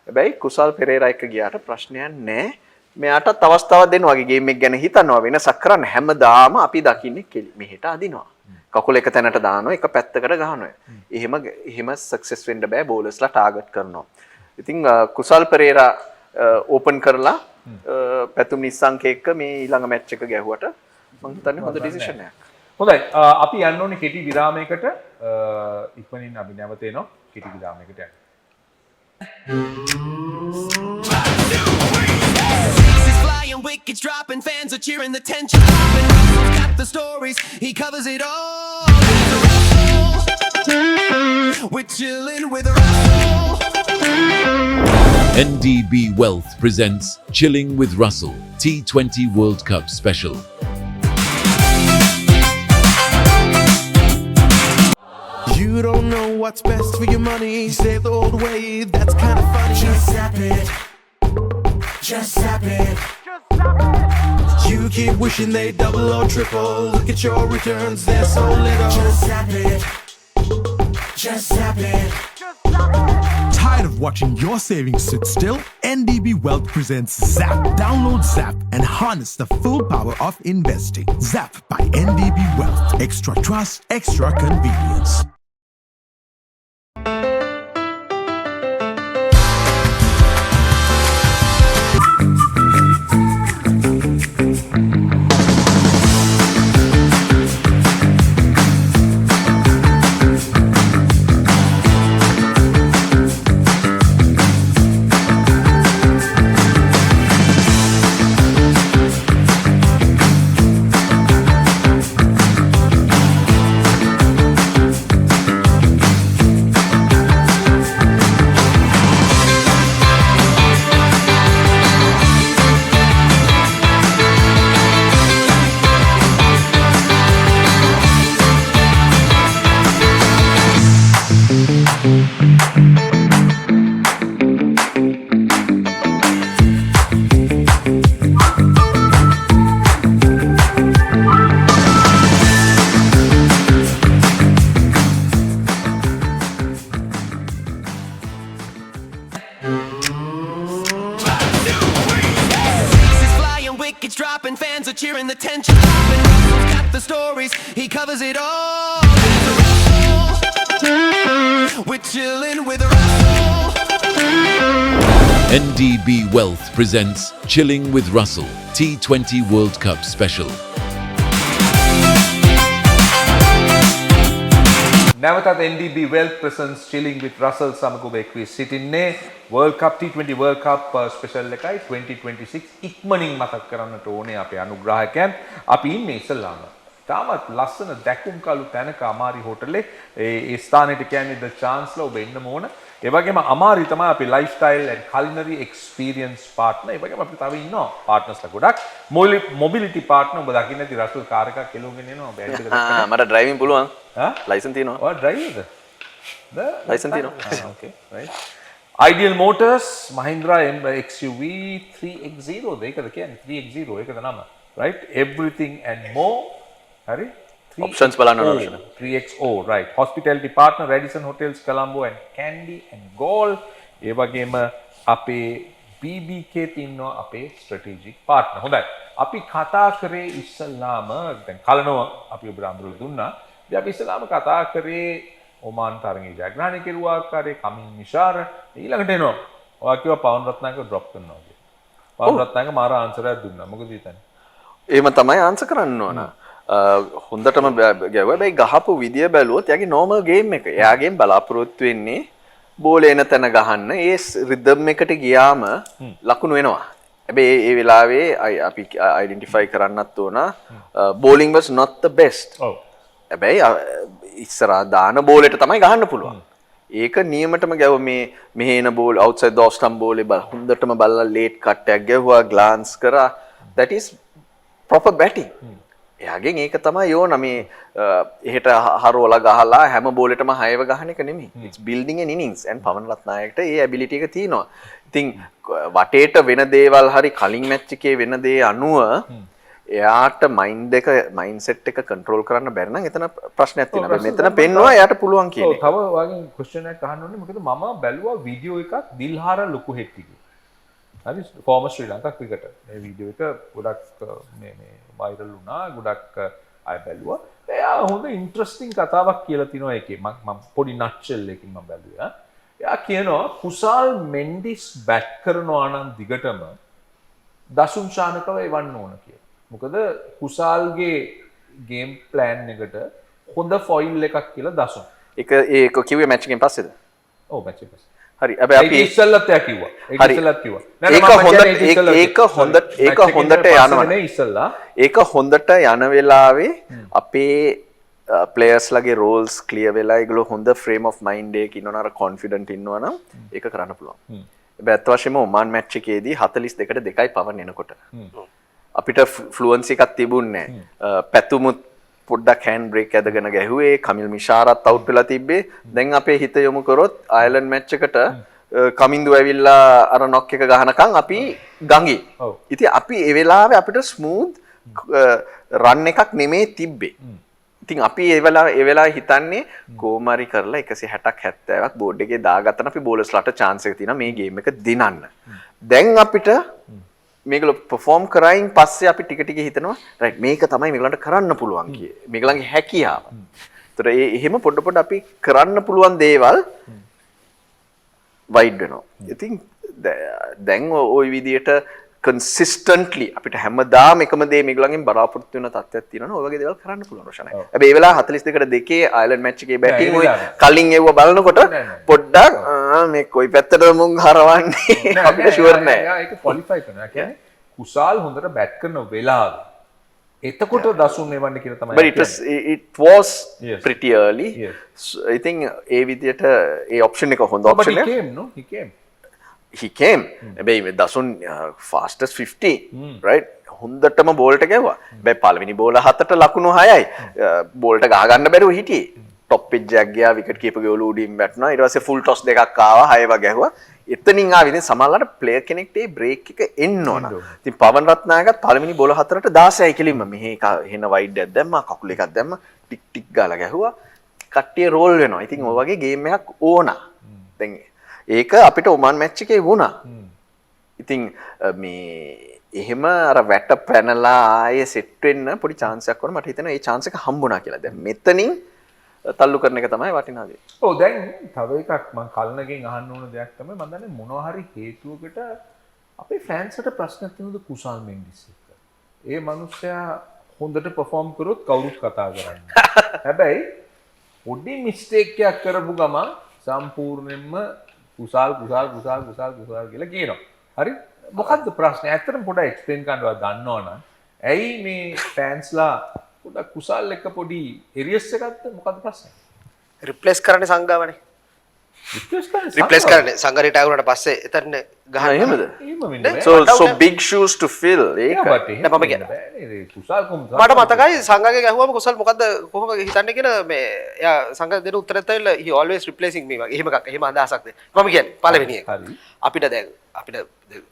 හැබැයි කුසල් පෙරේරා එක්ක ගියාට ප්‍රශ්නයක් නැහැ. මෙයාටත් අවස්ථාවක් දෙන්න වගේ ගේම් එක ගැන හිතනවා වෙනසක් කරන්න හැමදාම අපි දකින්නේ මෙහෙට අදිනවා. කකුල එක තැනට දානවා එක පැත්තකට ගහනවා. එහෙම සක්සස් වෙන්න බෑ බෝලර්ස්ලා ටාගට් කරනවා. ඉතින් කුසල් පෙරේරා ඕපන් කරලා පැතුම් නිස්සංක එක්ක මේ ඊළඟ මැච් එක ගැහුවට මම හිතන්නේ හොඳ ඩිසිෂන් එකක්. හොඳයි. අපි යන්න ඕනේ කෙටි විරාමයකට. ඉක්මනින් අපි නැවත එනවා කෙටි විරාමයකට යන්න. Wickets dropping, fans are cheering, the tension popping. Got the stories, he covers it all. We're chilling with Russell. NDB Wealth presents Chilling with Russell T20 World Cup Special. You don't know what's best for your money. Save the old way, that's kind of funny. Just zap it. Just zap it. You keep wishing they double or triple. Look at your returns, they're so little. Just zap it. Just zap it. Tired of watching your savings sit still? NDB Wealth presents Zap. Download Zap and harness the full power of investing. Zap by NDB Wealth. Extra trust, extra convenience. It's flying, wickets dropping, fans are cheering, the tension popping. Russell's got the stories, he covers it all. We're chilling with Russell. NDB Wealth presents Chilling with Russell T20 World Cup Special. නැවතත් NDB Wealth presents Chilling with Russell සමග ඔබ එක්වී සිටින්නේ World Cup T20 World Cup special එකයි 2026 ඉක්මනින් මතක් කරන්නට ඕනේ අපේ අනුග්‍රාහකයන්. අපි ඉන්නේ ඉස්සල්ලාම තාමත් ලස්සන දැකුම් කළු තැනක අමාරි හෝටලේ. ඒ ස්ථානෙට කියන්නේ The Chancellor. ඔබ එන්නම ඕන. ඒ වගේම අමාරි තමයි අපි lifestyle and culinary experience partner. ඒ වගේම අපි තව ඉන්නවා partnersලා ගොඩක්. mobility partner ඔබ දකින්න ඇති රසල් කාර් එකක් කෙලුවගෙන එනවා. ඔබ ඇයිද දැක්කද? මට ඩ්‍රයිවිං පුළුවන්. ලයිසන් තියෙනවා. ඔය driverද? ලයිසන් තියෙනවා. Okay, right. Ideal Motors Mahindra XUV 3X0 ඒකද කියන්නේ 3X0 ඒකද නම, right? Everything and more. හරි? Options බලන්න ඕන. 3XO, right. Hospitality partner Radisson Hotels Colombo and Candy and Gold. ඒ වගේම අපේ BBK තින්නවා අපේ strategic partner. හොඳයි. අපි කතා කරේ ඉස්සල්ලාම දැන් කලනෝ අපි ඔබට අඳුරලා දුන්නා. ඉතින් අපි ඉස්සල්ලාම කතා කරේ ඔමාන් තරඟේ ජයග්‍රහණය කෙරුවා ආකාරයේ කමින් නිෂාර ඊළඟට එනවා. ඔයා කිව්වා පවන් රත්නායක drop කරනවා කියලා. පවන් රත්නායක මාර ආන්සර් එකක් දුන්නා. මොකද හිතන්නේ? එහෙම තමයි ආන්සර් කරන්න ඕන. හොඳටම ගැව්වා. ගහපු විදිය බැලුවොත් එයාගේ normal game එක. එයාගෙන් බලාපොරොත්තු වෙන්නේ බෝල එන තැන ගහන්න. ඒ රිද්ම් එකට ගියාම ලකුණු වෙනවා. හැබැයි ඒ වෙලාවේ අපි identify කරන්නත් ඕන bowling was not the best. ඔව්. හැබැයි ඉස්සරහා දාන බෝලෙට තමයි ගහන්න පුළුවන්. ඒක නියමටම ගැව මේ මෙහෙන ball outside the off stump බෝලේ හොඳටම බලලා late cut එකක් ගැහුවා glance කරා. That is proper batting. එයාගෙන් ඒක තමයි යෝන මේ එහෙට හරවලා ගහලා හැම බෝලෙටම 6ව ගහන එක නෙමෙයි. It's building an innings and පවන් රත්නායකට A ability එක තියෙනවා. ඉතින් වටේට වෙන දේවල් හරි කලින් මැච් එකේ වෙන දේ අනුව එයාට මයින්ඩ්සෙට් එක කන්ට්‍රෝල් කරන්න බැරි නම් එතන ප්‍රශ්නයක් තියෙනවා. මෙතන පෙන්නවා එයාට පුළුවන් කියන එක. තව වගේ ක්වෙස්චන් එකක් අහන්න ඕනේ. මොකද මම බැලුවා වීඩියෝ එකක් දිල්හාර ලොකු හෙට්ටිගේ. හරි ෆෝමර් ශ්‍රී ලංකා ක්‍රිකටර්. මේ වීඩියෝ එක ගොඩක් මේ වයිරල් වුණා. ගොඩක් අය බැලුවා. එයා හොඳ ඉන්ටරෙස්ටිං කතාවක් කියලා තිනවා ඒකේ. මම පොඩි නට්ෂෙල් එකකින් මම බැලුවා. එයා කියනවා කුසාල් මෙන්ඩිස් බැට් කරනවා නම් දිගටම දසුන් ශානකව එවන්න ඕන කියලා. මොකද කුසාල්ගේ ගේම් ප්ලෑන් එකට හොඳ ෆොයිල් එකක් කියලා දසුන්. ඒක කිව්වේ මැච් එකෙන් පස්සේද? ඔව් මැච් එකෙන් පස්සේ. හරි. හැබැයි අපි ඉස්සෙල්ලත් එයා කිව්වා. ඒක හොඳට යන වෙලාවේ අපේ ප්ලේයර්ස් ලගේ රෝල්ස් ක්ලියර් වෙලා ඒගොල්ලෝ හොඳ ෆ්‍රේම් ඔෆ් මයින්ඩ් එකක ඉන්නවනම් අර කොන්ෆිඩන්ට් ඉන්නවනම් ඒක කරන්න පුළුවන්. හැබැයි අත් වශයෙන්ම ඔමාන් මැච් එකේදී 42ට 2යි පවන් එනකොට අපිට ෆ්ලුවන්සි එකක් තිබුණේ නැහැ. පැතුමුත් පොඩ්ඩක් හෑන්ඩ් බ්‍රේක් ඇදගෙන ගැහුවේ, කමිල් මිෂාරත් අවුට් වෙලා තිබ්බේ. දැන් අපේ හිත යොමු කරොත් අයර්ලන්ඩ් මැච් එකට කමින්දු ඇවිල්ලා අර නොක් එක ගහනකම් අපි ගඟේ. ඉතින් අපි ඒ වෙලාවේ අපිට ස්මූත් රන් එකක් නෙමේ තිබ්බේ. ඉතින් අපි ඒ වෙලාවේ හිතන්නේ කොමාරි කරලා 160ක් 70ක් බෝඩ් එකේ දාගත්තම අපි බෝලර්ස්ලාට chance එක තියෙනවා මේ ගේම් එක දිනන්න. දැන් අපිට මේගොල්ලෝ perform කරයින් පස්සේ අපි ටික ටික හිතනවා right මේක තමයි මේගොල්ලන්ට කරන්න පුළුවන් කියේ. මේගොල්ලන්ගේ හැකියාව. ඒතර එහෙම පොඩ අපි කරන්න පුළුවන් දේවල් වයිඩ් වෙනවා. ඉතින් දැන් ওই විදියට consistently අපිට හැමදාම එකම දේ මේගොල්ලන්ගෙන් බලාපොරොත්තු වෙන තත්ත්වයක් තියෙනවා. ඔය වගේ දේවල් කරන්න පුළුවන් රොෂනයි. හැබැයි ඒ වෙලාව 42කට 2 අයර්ලන්ඩ් මැච් එකේ බැටිං ඔය කලින් එව්ව බලනකොට පොඩ්ඩක් මේ කොයි පැත්තටද මුන් හරවන්නේ අපිට ෂුවර් නෑ. ඒක ක්වොලිෆයි කරනවා. කියන්නේ කුසාල් හොඳට බැට් කරන වෙලාව. එතකොට දසුන් එවන්න කියලා තමයි. But it was pretty early. I think ඒ විදියට ඒ ඔප්ෂන් එක හොඳ ඔප්ෂන් එක. He came. හැබැයි දසුන් fastest 50 right හොඳටම බෝල්ට ගැව්වා. හැබැයි පළවෙනි බෝල 7ට ලකුණු 6යි. බෝල්ට ගහ ගන්න බැරුව හිටියේ. টොප් පිච් එකක් ගියා විකට් කීපර්ගේ ඔලුව උඩින් වැටුණා. ඊට පස්සේ ෆුල් ටොස් දෙකක් ආවා 6 වගේ ගැහුවා. එතනින් ආවේ ඉතින් සමහරවිට ප්ලේයර් කෙනෙක්ට ඒ බ්‍රේක් එක එන්න ඕන. ඉතින් පවන් රත්නායකත් පළවෙනි බෝල 4ට 16යි කෙලින්ම මෙහෙ එහෙන වයිඩ් එකක් දැම්මා කකුල එකක් දැම්මා ටික් ටික් ගාලා ගැහුවා. කට්ටිය රෝල් වෙනවා. ඉතින් ඔය වගේ ගේම් එකක් ඕන. දැන් ඒක අපිට ඔමාන් මැච් එකේ වුණා. ඉතින් මේ එහෙම අර වැට පැනලා ආයේ සෙට් වෙන්න පොඩි chance එකක් වුණා. මට හිතෙනවා ඒ chance එක හම්බුණා කියලා. දැන් මෙතනින් තල්ලු කරන එක තමයි වටිනා දේ. ඔව් දැන් තව එකක් මම කල්නගෙන් අහන්න ඕන දෙයක් තමයි මම දන්නේ මොනවා හරි හේතුවකට අපේ ෆෑන්ස්ට ප්‍රශ්නයක් තියෙනවද කුසල් මෙන්ඩිස් එක්ක. ඒ මිනිස්සයා හොඳට perform කරොත් කවුරුත් කතා කරන්නේ. හැබැයි පොඩි මිස්ටේක් එකක් කරපු ගමන් සම්පූර්ණයෙන්ම කුසල් කියලා කියනවා. හරි? මොකද්ද ප්‍රශ්නේ? ඇත්තටම පොඩ්ඩක් එක්ස්ප්ලেইন කරනවා දන්නවනම්. ඇයි මේ ෆෑන්ස්ලා පොඩ්ඩක් කුසල් එක්ක පොඩි එරියස් එකක්ද මොකද්ද ප්‍රශ්නේ? රිප්ලේස් කරන්නේ සංගාවනේ. රිප්ලේස් කරන්නේ සංගා රිටයර් වුණාට පස්සේ එතන ගහන්න එහෙමද? එහෙම වෙන්නේ. So big shoes to fill. ඒක නෑ මම කියන්නේ. කුසල් කොහොමද? මට මතකයි සංගාගේ ගැහුවම කුසල් මොකද්ද කොහොමද හිතන්නේ කියන මේ එයා සංගා දෙන උත්තරත් ඇවිල්ලා he always replacing me වගේ. එහෙම එකක් එහෙම අදහසක් දෙන්න. මම කියන්නේ පළවෙනි එක. අපිට දැන්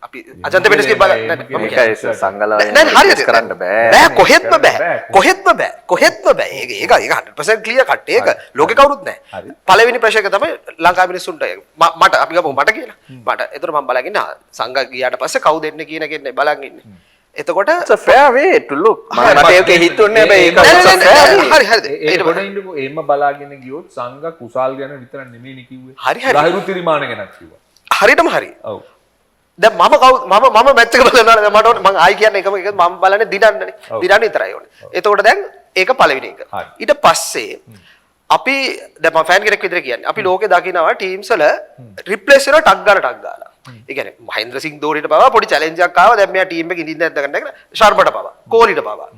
අපි අජන්ත පෙඩස්ගේ බලන්න මම ඒකයි සංගලා නෑ හරියට කරන්න බෑ. බෑ කොහෙත්ම බෑ. ඒක 100% ක්ලියර් කට් ඒක ලෝකේ කවුරුත් නෑ. පළවෙනි ප්‍රශ්න එක තමයි ලංකාවේ මිනිස්සුන්ට මට අපි ගමු මට කියලා. මට එතකොට මම බලන් ඉන්නේ සංගා ගියාට පස්සේ කවුද එන්නේ කියන කෙනේ බලන් ඉන්නේ. එතකොට it's a fair way to look. මට ඒක හිතුන්නේ හැබැයි ඒක හරි. ඒක ගොඩ ඉන්නකෝ එම්ම බලාගෙන ගියොත් සංගා කුසල් ගැන විතර නෙමෙයි කිව්වේ. හරි. ගහිරු තිරිමාන ගැනත් කිව්වා. හරියටම හරි. ඔව්. දැන් මම මැච් එක බලනවා මට මම ආයි කියන්නේ එකම එක මම බලන්නේ දිනන්නනේ. දිනන්න විතරයි ඕනේ. එතකොට දැන් ඒක පළවෙනි එක. ඊට පස්සේ අපි දැන් මම ෆෑන් කෙනෙක් විදිහට කියන්නේ. අපි ලෝකේ දකිනවා ටීම්ස් වල රිප්ලේස් වෙනවා ටක් ගාලා. ඒ කියන්නේ මහේන්ද්‍ර සිං ධෝනිට පවා පොඩි චැලෙන්ජ් එකක් ආවා. දැන් මෙයා ටීම් එකේ ඉඳින්න නැද්ද ගන්න ශර්මට පවා. කොහ්ලිට පවා.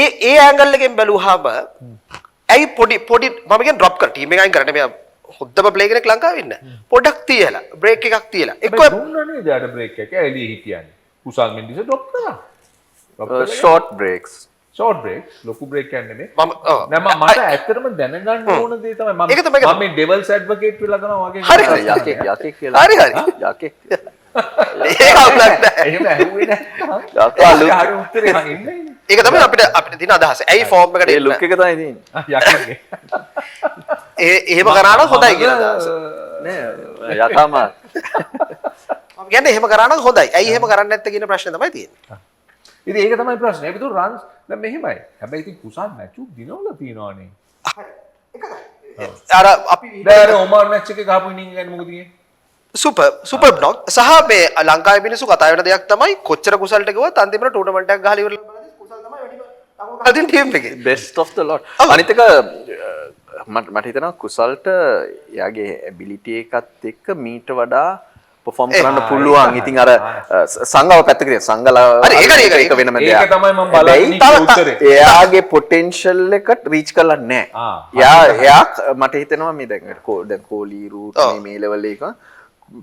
ඒ ඇන්ගල් එකෙන් බැලුවාම ඇයි පොඩි මම කියන්නේ ඩ්‍රොප් කර ටීම් එක අයින් කරන්න මෙයා හොද්දම ප්ලේ කෙනෙක් ලංකාවේ ඉන්න. පොඩක් තියලා බ්‍රේක් එකක් තියලා. එක්ක දුන්නා නේද ආඩ බ්‍රේක් එක. එළිය හිටියන්නේ. කුසල් මෙන්ඩිස් ඩ්‍රොප් කරා. short breaks. ෂෝට් බ්‍රේක්ස් ලොකු බ්‍රේක් යන්නේ නේ. මට ඇත්තටම දැනගන්න ඕන දේ තමයි මම මේ ඩෙවල්ස් ඇඩ්වොකේට් වෙලා කරනවා වගේ. හරි යකෙක් කියලා. හරි. යකෙක්. ඒක අවුලක් නැහැ. එහෙම ඇහුවේ නැහැ. හරි උත්තරේ හංගින්නේ. ඒක තමයි අපිට තියෙන අදහස. ඇයි ෆෝම් එකට ඒ ලුක් එක තමයි තියෙන්නේ. යකෙක්ගේ. එහෙම කරා නම් හොඳයි කියලා අදහස. නෑ යකාමා. මම කියන්නේ එහෙම කරා නම් හොඳයි. ඇයි එහෙම කරන්නේ නැත්තේ කියන ප්‍රශ්නේ තමයි තියෙන්නේ. ඉතින් ඒක තමයි ප්‍රශ්නේ. ඒක උඩ රන්ස් දැන් මෙහෙමයි. හැබැයි ඉතින් කුසල් මැච් උත් දිනවල තියනවානේ. අර අපි දැන් ඔමාන් මැච් එකේ ගහපු ඉනිං ගැන මොකද කියන්නේ? සුපර් බ්ලොග් සහ මේ ලංකාවේ මිනිස්සු කතා වෙන දෙයක් තමයි කොච්චර කුසල්ට ගියවත් අන්තිමට ටූර්නමන්ට් එකක් ගහලා ඉවරලා බලද්දි කුසල් තමයි වැඩිම ලකුණු ගන්න ටීම් එකේ. best of the lot. අනිත් එක මට හිතෙනවා කුසල්ට එයාගේ ඇබිලිටි එකත් එක්ක මීට වඩා perform කරන්න පුළුවන්. ඉතින් අර සංගව පැත්තක තියෙන සංගල ඒක වෙනම දෙයක්. ඒක තමයි මම බලන්නේ උත්තරේ. එයාගේ potential එක reach කරලා නැහැ. එයා මට හිතෙනවා මේ දැන් කෝලි රූට් මේ level එක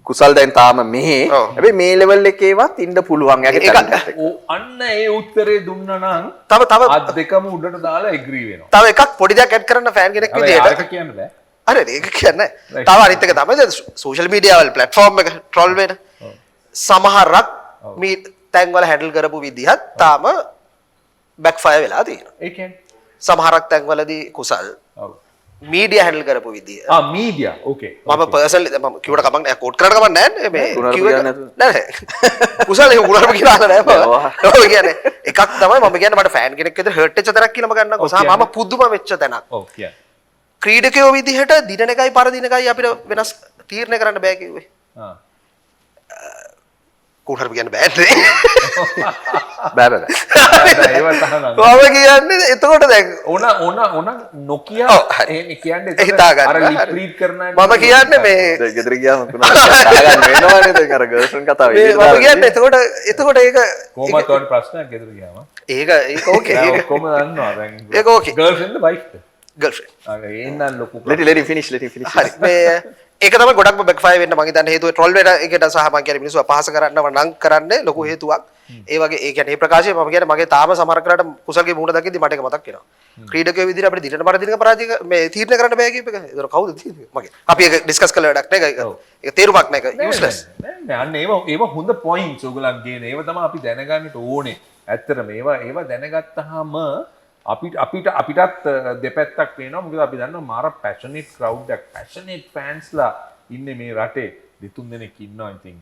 කුසල් දැන් තාම මෙහෙ. හැබැයි මේ level එකේවත් ඉන්න පුළුවන්. එයාගේ talent එක. අන්න ඒ උත්තරේ දුන්නා නම් තව අත් දෙකම උඩට දාලා agree වෙනවා. තව එකක් පොඩි දෙයක් ඇඩ් කරන්න ෆෑන් කෙනෙක් විදියට. ඒක කියන්න බෑ. අර ඒක කියන්නේ. තව අනිත් එක තමයි දැන් සෝෂල් මීඩියා වල platform එක troll වෙන. සමහරක් මේ තැන් වල හැන්ඩල් කරපු විදිහත් තාම backfire වෙලා තියෙනවා. ඒ කියන්නේ සමහරක් තැන් වලදී කුසල් ඔව් මීඩියා හැන්ඩල් කරපු විදිය. මීඩියා ඕකේ. මම පර්සනලි මම කිව්වට කමක් නැහැ කෝට් කරන්න කමක් නැහැ මේ නෑ කුසල් ඒක උගුරම කියලා නෑ මම. ඔව් කියන්නේ එකක් තමයි මම කියන්නේ මට ෆෑන් කෙනෙක් විතර හර්ට් වෙච්ච තැනක් කියලා මම ගන්නකො. සහ මම පුදුම වෙච්ච තැනක්. ඔව් කියන්නේ. ක්‍රීඩකයෝ විදිහට දිනන එකයි පරදින එකයි අපිට වෙනස් තීරණය කරන්න බෑ කිව්වේ. කෝට් කියන්න බෑ නේ. බෑ. ඒව තහනම්. කොහොම කියන්නේ එතකොට දැන් ඕන නොකිය ඒ කියන්නේ හිතා ගන්න. අර ලිප් රීඩ් කරන මම කියන්නේ මේ ගෙදර ගියාම කුණා ගන්න වෙනවනේ දැන් අර ගර්ල්ෆ්‍රෙන්ඩ් කතාව මම කියන්නේ එතකොට ඒක කොහොමද ඔය ප්‍රශ්නයක් ගෙදර ගියාම ඒක ඕකේ ඒක කොහොමද දන්නවා දැන් ඒක ඕකේ ගර්ල්ෆ්‍රෙන්ඩ් වයිෆ්ද ගර්ල්ෆ්‍රෙන්ඩ් අර එන්නන් ලොකු let him finish හරි මේ ඒක තමයි ගොඩක්ම backfire වෙන්න මම හිතන්නේ හේතුව troll වෙන එකට සහ මම කියන්නේ මිනිස්සු අපහාස කරන්නව නම් කරන්නේ ලොකු හේතුවක් ඒ වගේ ඒ කියන්නේ මේ ප්‍රකාශය මම කියන්නේ මගේ තාම සමහර කරාට කුසල්ගේ මූණ දකිද්දි මට ඒක මතක් වෙනවා ක්‍රීඩකයෝ විදිහට අපිට දිනන පරදිනක පරාජය මේ තීරණය කරන්න බෑ කියප එක ඒක කවුද තීරණය මගේ අපි ඒක ඩිස්කස් කළා වැඩක් නෑ ඒක තේරුමක් නෑ ඒක යූස්ලස් නෑ අන්න ඒව හොඳ පොයින්ට්ස් ඔයගොල්ලන් කියන ඒව තමයි අපි දැනගන්නට ඕනේ ඇත්තටම ඒව දැනගත්තාම අපිටත් දෙපැත්තක් පේනවා මොකද අපි දන්නවා මාර පැෂනේට් ක්‍රවුඩ් එකක් පැෂනේට් ෆෑන්ස්ලා ඉන්නේ මේ රටේ දෙතුන් දෙනෙක් ඉන්නවා ඉතින්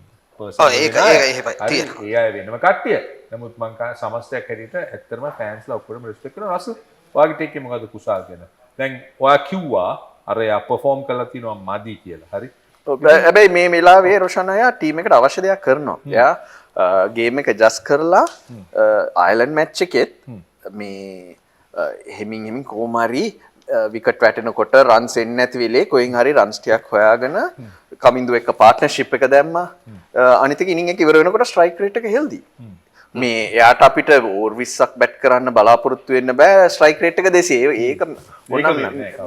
ඒක එහෙමයි තියෙනවා ඒ අය වෙනම කට්ටිය නමුත් මං සමස්තයක් හැටියට ඇත්තටම ෆෑන්ස්ලා ඔක්කොම රෙස්පෙක්ට් කරනවා රසල් ඔයාගේ ටේක් එක මොකද කුසල් කියන දැන් ඔයා කිව්වා අර එයා පර්ෆෝම් කරලා තිනවා මදි කියලා හරි හැබැයි මේ වෙලාවේ රොෂන් අය ටීම් එකට අවශ්‍ය දෙයක් කරනවා එයා ගේම් එක ජස් කරලා අයර්ලන්ඩ් මැච් එකෙත් මේ හෙමින් කෝමරි විකට් වැටෙනකොට රන්ස් එන්නේ නැති වෙලේ කොහෙන් හරි රන්ස් ටිකක් හොයාගෙන කමින්දු එක්ක පාර්ට්නර්ෂිප් එක දැම්මා අනිත් එක ඉනින් එක ඉවර වෙනකොට ස්ට්‍රයික් රේට් එක හෙල්දි මේ එයාට අපිට ඕවර් 20ක් බැට් කරන්න බලාපොරොත්තු වෙන්න බෑ ස්ට්‍රයික් රේට් එක 200 ඒක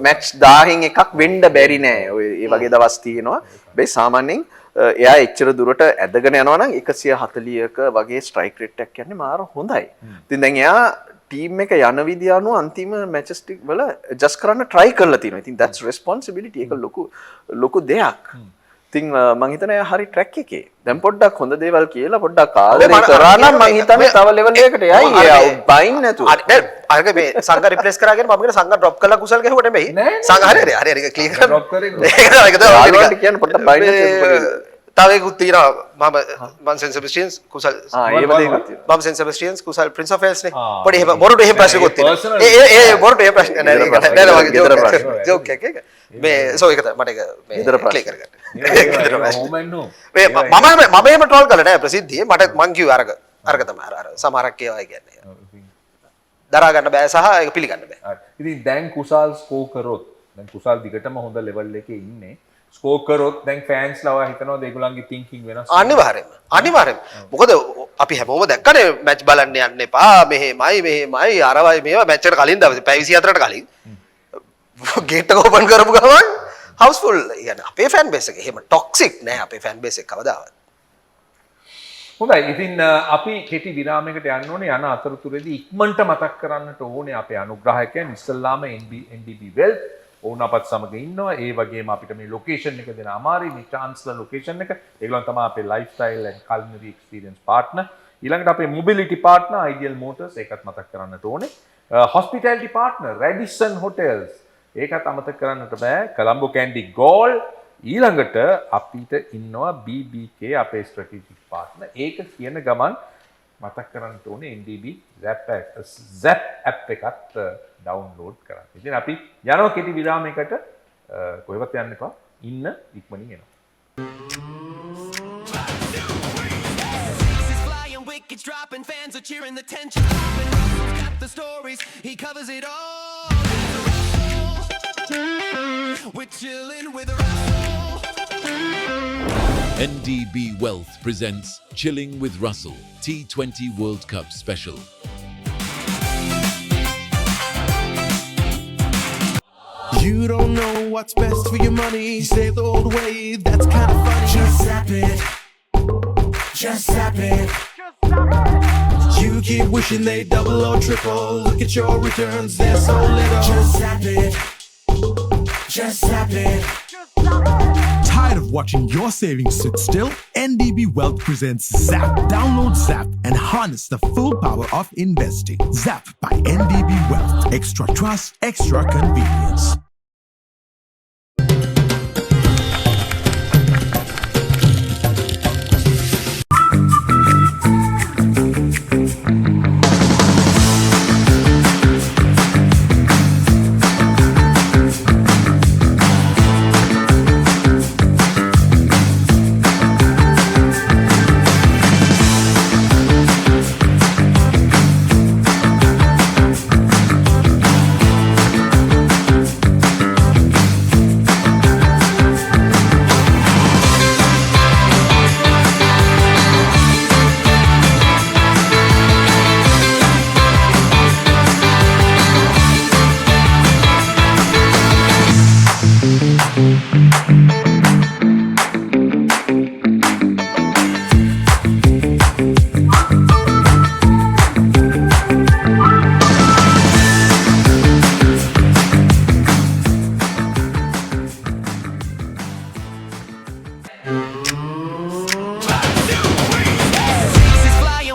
මැච් 1000න් එකක් වෙන්න බැරි නෑ ඔය ඒ වගේ දවස් තියෙනවා බේ සාමාන්‍යයෙන් එයා එච්චර දුරට ඇදගෙන යනවා නම් 140ක වගේ ස්ට්‍රයික් රේට් එකක් කියන්නේ මාර හොඳයි ඉතින් දැන් එයා ටීම් එක යන විදිය අනුව අන්තිම මැචස් වල ඇඩ්ජස්ට් කරන්න try කරලා තියෙනවා. ඉතින් that's responsibility ඒක ලොකු දෙයක්. ඉතින් මම හිතන්නේ හරි ට්‍රැක් එකේ. දැන් පොඩ්ඩක් හොඳ දේවල් කියලා පොඩ්ඩක් ආදරේ කරා නම් මම හිතන්නේ තව ලෙවල් එකකට යයි. එයා බයින් නැතුව. අරක මේ සංඝ රිප්ලේස් කරාගෙන මම කියන සංඝ ඩ්‍රොප් කළා කුසල් ගැහුවට නෙමෙයි. සංඝ හරි ඒක ක්ලියර් කරලා ඩ්‍රොප් කරේ. ඒක තමයි කියන්න පොඩ්ඩක් බයින් නැතුව. තව එකක් තියෙනවා මම සෙන්ට් සෙබස්ටියන්ස් කුසල් මම සෙන්ට් සෙබස්ටියන්ස් කුසල් ප්‍රින්ස් ඔෆ් වෙල්ස් නේ පොඩි එහෙම බොරුට එහෙම ප්‍රශ්නකුත් තියෙනවා ඒ බොරුට එහෙම ප්‍රශ්න නෑ ජෝක් එකක් මේ සෝ ඒක මට ඒක මේ ක්ලික් කරගන්න මම එහෙම ට්‍රෝල් කළා නෑ ප්‍රසිද්ධියේ මට මං කිව්වා අරක තමයි අර සමහරක් ඒවා කියන්නේ දරා ගන්න බෑ සහ ඒක පිළිගන්න බෑ ඉතින් දැන් කුසල් ස්කෝර් කරොත් දැන් කුසල් දිගටම හොඳ ලෙවල් එකේ ඉන්නේ ස්කෝර් කරොත් දැන් ෆෑන්ස් ලව හිතනවා ඒගොල්ලන්ගේ තින්කින් වෙනස් අනිවාර්යෙන්ම මොකද අපි හැමෝම දැක්කනේ මැච් බලන්න යන්න එපා මෙහෙමයි අරවයි මේවා මැච් එකට කලින් දවසේ පැය 24ට කලින් ගේට් එක ඕපන් කරපු ගමන් හවුස් ෆුල් يعني අපේ ෆෑන් බේස් එක එහෙම ටොක්සික් නෑ අපේ ෆෑන් බේස් එක කවදාවත් හොඳයි ඉතින් අපි කෙටි විරාමයකට යන්න ඕනේ යන අතරතුරේදී ඉක්මනට මතක් කරන්නට ඕනේ අපේ අනුග්‍රාහකයන් ඉස්සල්ලාම NDB Wealth ඕන අපත් සමග ඉන්නවා ඒ වගේම අපිට මේ ලොකේෂන් එක දෙන අමාරුයි මේ චාන්ස්ලර් ලොකේෂන් එක ඒගොල්ලන් තමයි අපේ ලයිෆ්ස්ටයිල් ඇන්ඩ් කල්නරි එක්ස්පීරියන්ස් පාර්ට්නර් ඊළඟට අපේ මොබිලිටි පාර්ට්නර් අයිඩියල් මෝටර්ස් ඒකත් මතක් කරන්නට ඕනේ හොස්පිටැලිටි පාර්ට්නර් රැඩිසන් හොටෙල්ස් ඒකත් අමතක කරන්නට බෑ කොලම්බෝ කැන්ඩි ගෝල්ඩ් ඊළඟට අපිට ඉන්නවා BBK අපේ ස්ට්‍රැටජික් පාර්ට්නර් ඒක කියන ගමන් මතක් කරන්නට ඕනේ NDB Zap app එකත් ඩවුන්ලෝඩ් කරන්න. ඉතින් අපි යනවා කෙටි විරාමයකට කොහෙවත් යන්න එපා. ඉන්න ඉක්මනින් එනවා. Wickets dropping, fans are cheering, the tension popping. Russell's got the stories, he covers it all. We're chilling with Russell. NDB Wealth presents Chilling with Russell T20 World Cup Special. You don't know what's best for your money. Save the old way, that's kind of funny. Just zap it. Just zap it. You keep wishing they double or triple. Look at your returns, they're so little. Just zap it. Just zap it. Tired of watching your savings sit still? NDB Wealth presents Zap. Download Zap and harness the full power of investing. Zap by NDB Wealth. Extra trust, extra convenience.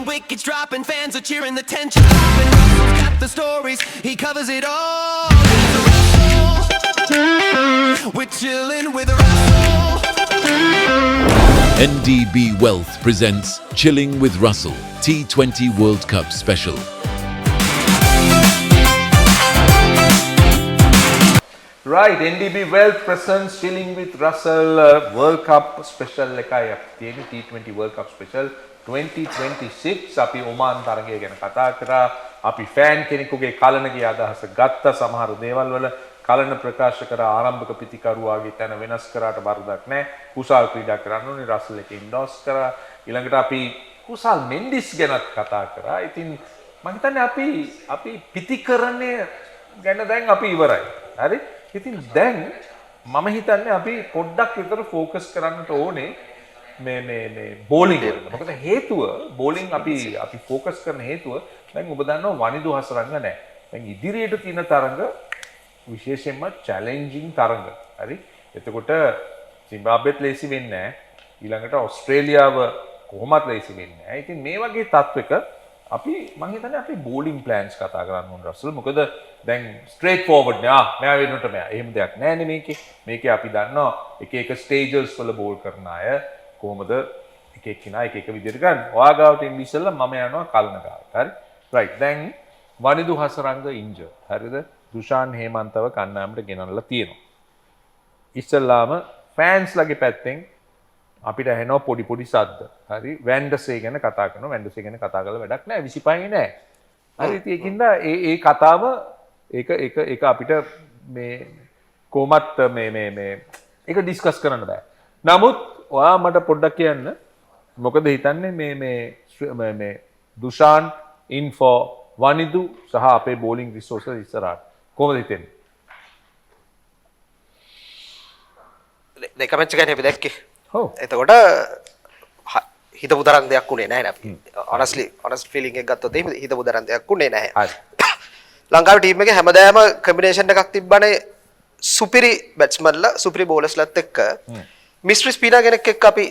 Wickets dropping, fans are cheering, the tension popping. Russell's got the stories, he covers it all. We're chilling with Russell. NDB Wealth presents Chilling with Russell T20 World Cup Special. Right, NDB Wealth presents Chilling with Russell World Cup Special එකයි අපි තියෙන්නේ T20 World Cup Special 2026 අපි ඔමාන් තරගය ගැන කතා කරා අපි fan කෙනෙකුගේ කලනගේ අදහස ගත්ත සමහර දේවල් වල කලන ප්‍රකාශ කරා ආරම්භක පිටිකරුවාගේ තැන වෙනස් කරාට බරදක් නැහැ කුසල් ක්‍රීඩා කරන්න ඕනේ රසල් එක ඉන්ඩෝස් කරා ඊළඟට අපි කුසල් මෙන්ඩිස් ගැනත් කතා කරා ඉතින් මම හිතන්නේ අපි පිටිකරණය ගැන දැන් අපි ඉවරයි හරි ඉතින් දැන් මම හිතන්නේ අපි පොඩ්ඩක් විතර ફોකස් කරන්නට ඕනේ මේ බෝලිං වලට. මොකද හේතුව බෝලිං අපි ફોකස් කරන හේතුව දැන් ඔබ දන්නවා වනිදු හසරංග නැහැ. දැන් ඉදිරියට තියෙන තරඟ විශේෂයෙන්ම චැලෙන්ජින් තරඟ. හරි. එතකොට සිම්බාබ්වෙත් ලේසි වෙන්නේ නැහැ. ඊළඟට ඕස්ට්‍රේලියාව කොහොමත් ලේසි වෙන්නේ නැහැ. ඉතින් මේ වගේ තත්වයක අපි මම හිතන්නේ අපි බෝලිං ප්ලෑන්ස් කතා කරන්න ඕන රසල්. මොකද දැන් ස්ට්‍රේට් ෆෝවර්ඩ් නේ. මෙයා වෙනකොට මෙයා. එහෙම දෙයක් නැහැ නේ මේකේ අපි දන්නවා එක ස්ටේජස් වල බෝල් කරන අය කොහොමද එක එක්කිනා එක විදිහට ගන්න. ඔයා ගාවට එන්න ඉස්සෙල්ලා මම යනවා කලන ගාවට. හරි. රයිට්. දැන් වනිදු හසරංග ඉන්ජර්. හරිද? දුෂාන් හේමන්තව කණ්ණායමට ගෙනල්ලා තියෙනවා. ඉස්සෙල්ලාම ෆෑන්ස්ලාගේ පැත්තෙන් අපිට ඇහෙනවා පොඩි සද්ද. හරි. වැන්ඩසේ ගැන කතා කරනවා. වැන්ඩසේ ගැන කතා කරලා වැඩක් නැහැ. 25 නෑ. හරි. ඉතින් ඒකින්ද ඒ කතාව ඒක අපිට මේ කොහොමත් මේ ඒක ඩිස්කස් කරන්න බෑ. නමුත් ඔයා මට පොඩ්ඩක් කියන්න මොකද හිතන්නේ මේ දුෂාන් ඉන් ෆෝ වනිදු සහ අපේ බෝලිං රිසෝර්සස් ඉස්සරහට කොහොමද හිතෙන්නේ? දෙක මැච් එකනේ අපි දැක්කේ. ඔව්. එතකොට හිතපු තරම් දෙයක් උනේ නැහැ නේ අපි. honest feeling එක ගත්තොත් එහෙම හිතපු තරම් දෙයක් උනේ නැහැ. හරි. ලංකාවේ ටීම් එකේ හැමදාම කම්බිනේෂන් එකක් තිබ්බනේ සුපිරි බැට්ස්මන්ලා සුපිරි බෝලර්ස්ලාත් එක්ක මිස්ට්‍රි ස්පීනර් කෙනෙක් එක්ක අපි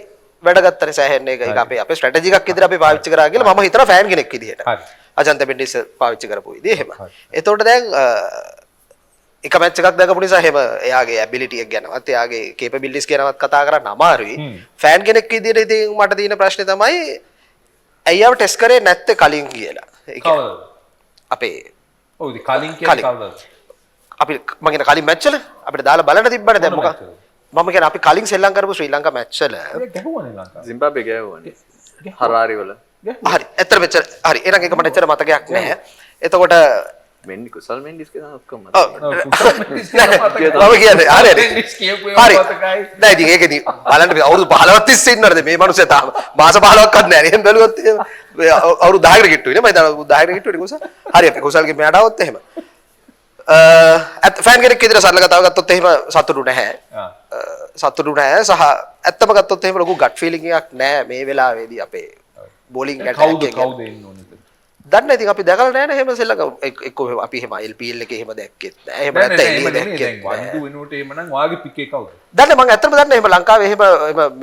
වැඩ ගත්තනේ සෑහෙන එක අපේ ස්ට්‍රැටජි එකක් විදිහට අපි පාවිච්චි කරා කියලා මම හිතනවා ෆෑන් කෙනෙක් විදිහට. හරි. අජන්ත මෙන්ඩිස් පාවිච්චි කරපු විදිහ එහෙම. එතකොට දැන් එක මැච් එකක් දැකපු නිසා එහෙම එයාගේ ඇබිලිටි එක ගැනවත් එයාගේ කේපබිලිටිස් ගැනවත් කතා කරන්න අමාරුයි. ෆෑන් කෙනෙක් විදිහට ඉතින් මට තියෙන ප්‍රශ්නේ තමයි අයියාව ටෙස්ට් කරේ නැත්තේ කලින් කියලා. කවුද? අපේ ඔව් ඉතින් කලින් කියන්නේ කවුද? අපි මම කියන කලින් මැච් වල අපිට දාලා බලන්න තිබ්බනේ දැන් මොකක් මම කියන අපි කලින් ශ්‍රී කරපු ශ්‍රී ලංකා මැච් වල ගැහුවානේ ලංකාව. සිම්බාබ්වේ ගැහුවානේ. හරාරි වල. හරි. ඇත්තට මෙච්චර හරි. එහෙනම් ඒක මට ඇත්තට මතකයක් නැහැ. එතකොට මෙන්න කුසල් මෙන්ඩිස් කියන ඔක්කොම ඔව් මම කියන්නේ හරි හරි නෑ ඉතින් ඒකෙදි බලන්න අවුරුදු 15ක් තිස්සේ ඉන්නවද මේ මිනිස්සයා තාම මාස 15ක්වත් නෑ නේ බැලුවොත් එහෙම අවුරුදු 10කට කිට්ටුයි නේ මම හිතනවා අවුරුදු 10කට කිට්ටුයි කුසල් හරි අපි කුසල්ගේ මෙයාට આવොත් එහෙම ෆෑන් කෙනෙක් විදිහට සරල කතාව ගත්තොත් එහෙම සතුටු නැහැ සතුටු නැහැ සහ ඇත්තම ගත්තොත් එහෙම ලොකු ගට් ෆීලිං එකක් නැහැ මේ වෙලාවේදී අපේ බෝලිං ඇටැක් එක කවුද එන්න ඕනේ දන්න ඉතින් අපි දැකලා නැහැ නේ එහෙම සෙල්ලම් එක්ක අපි එහෙම LPL එකේ එහෙම දැක්කෙත් නැහැ එහෙම නැත්නම් එළිය දැක්කෙත් නැහැ වන්දු වෙනුවට එහෙමනම් වාගේ පික් එක කවුද දන්න මම ඇත්තටම දන්න එහෙම ලංකාවේ එහෙම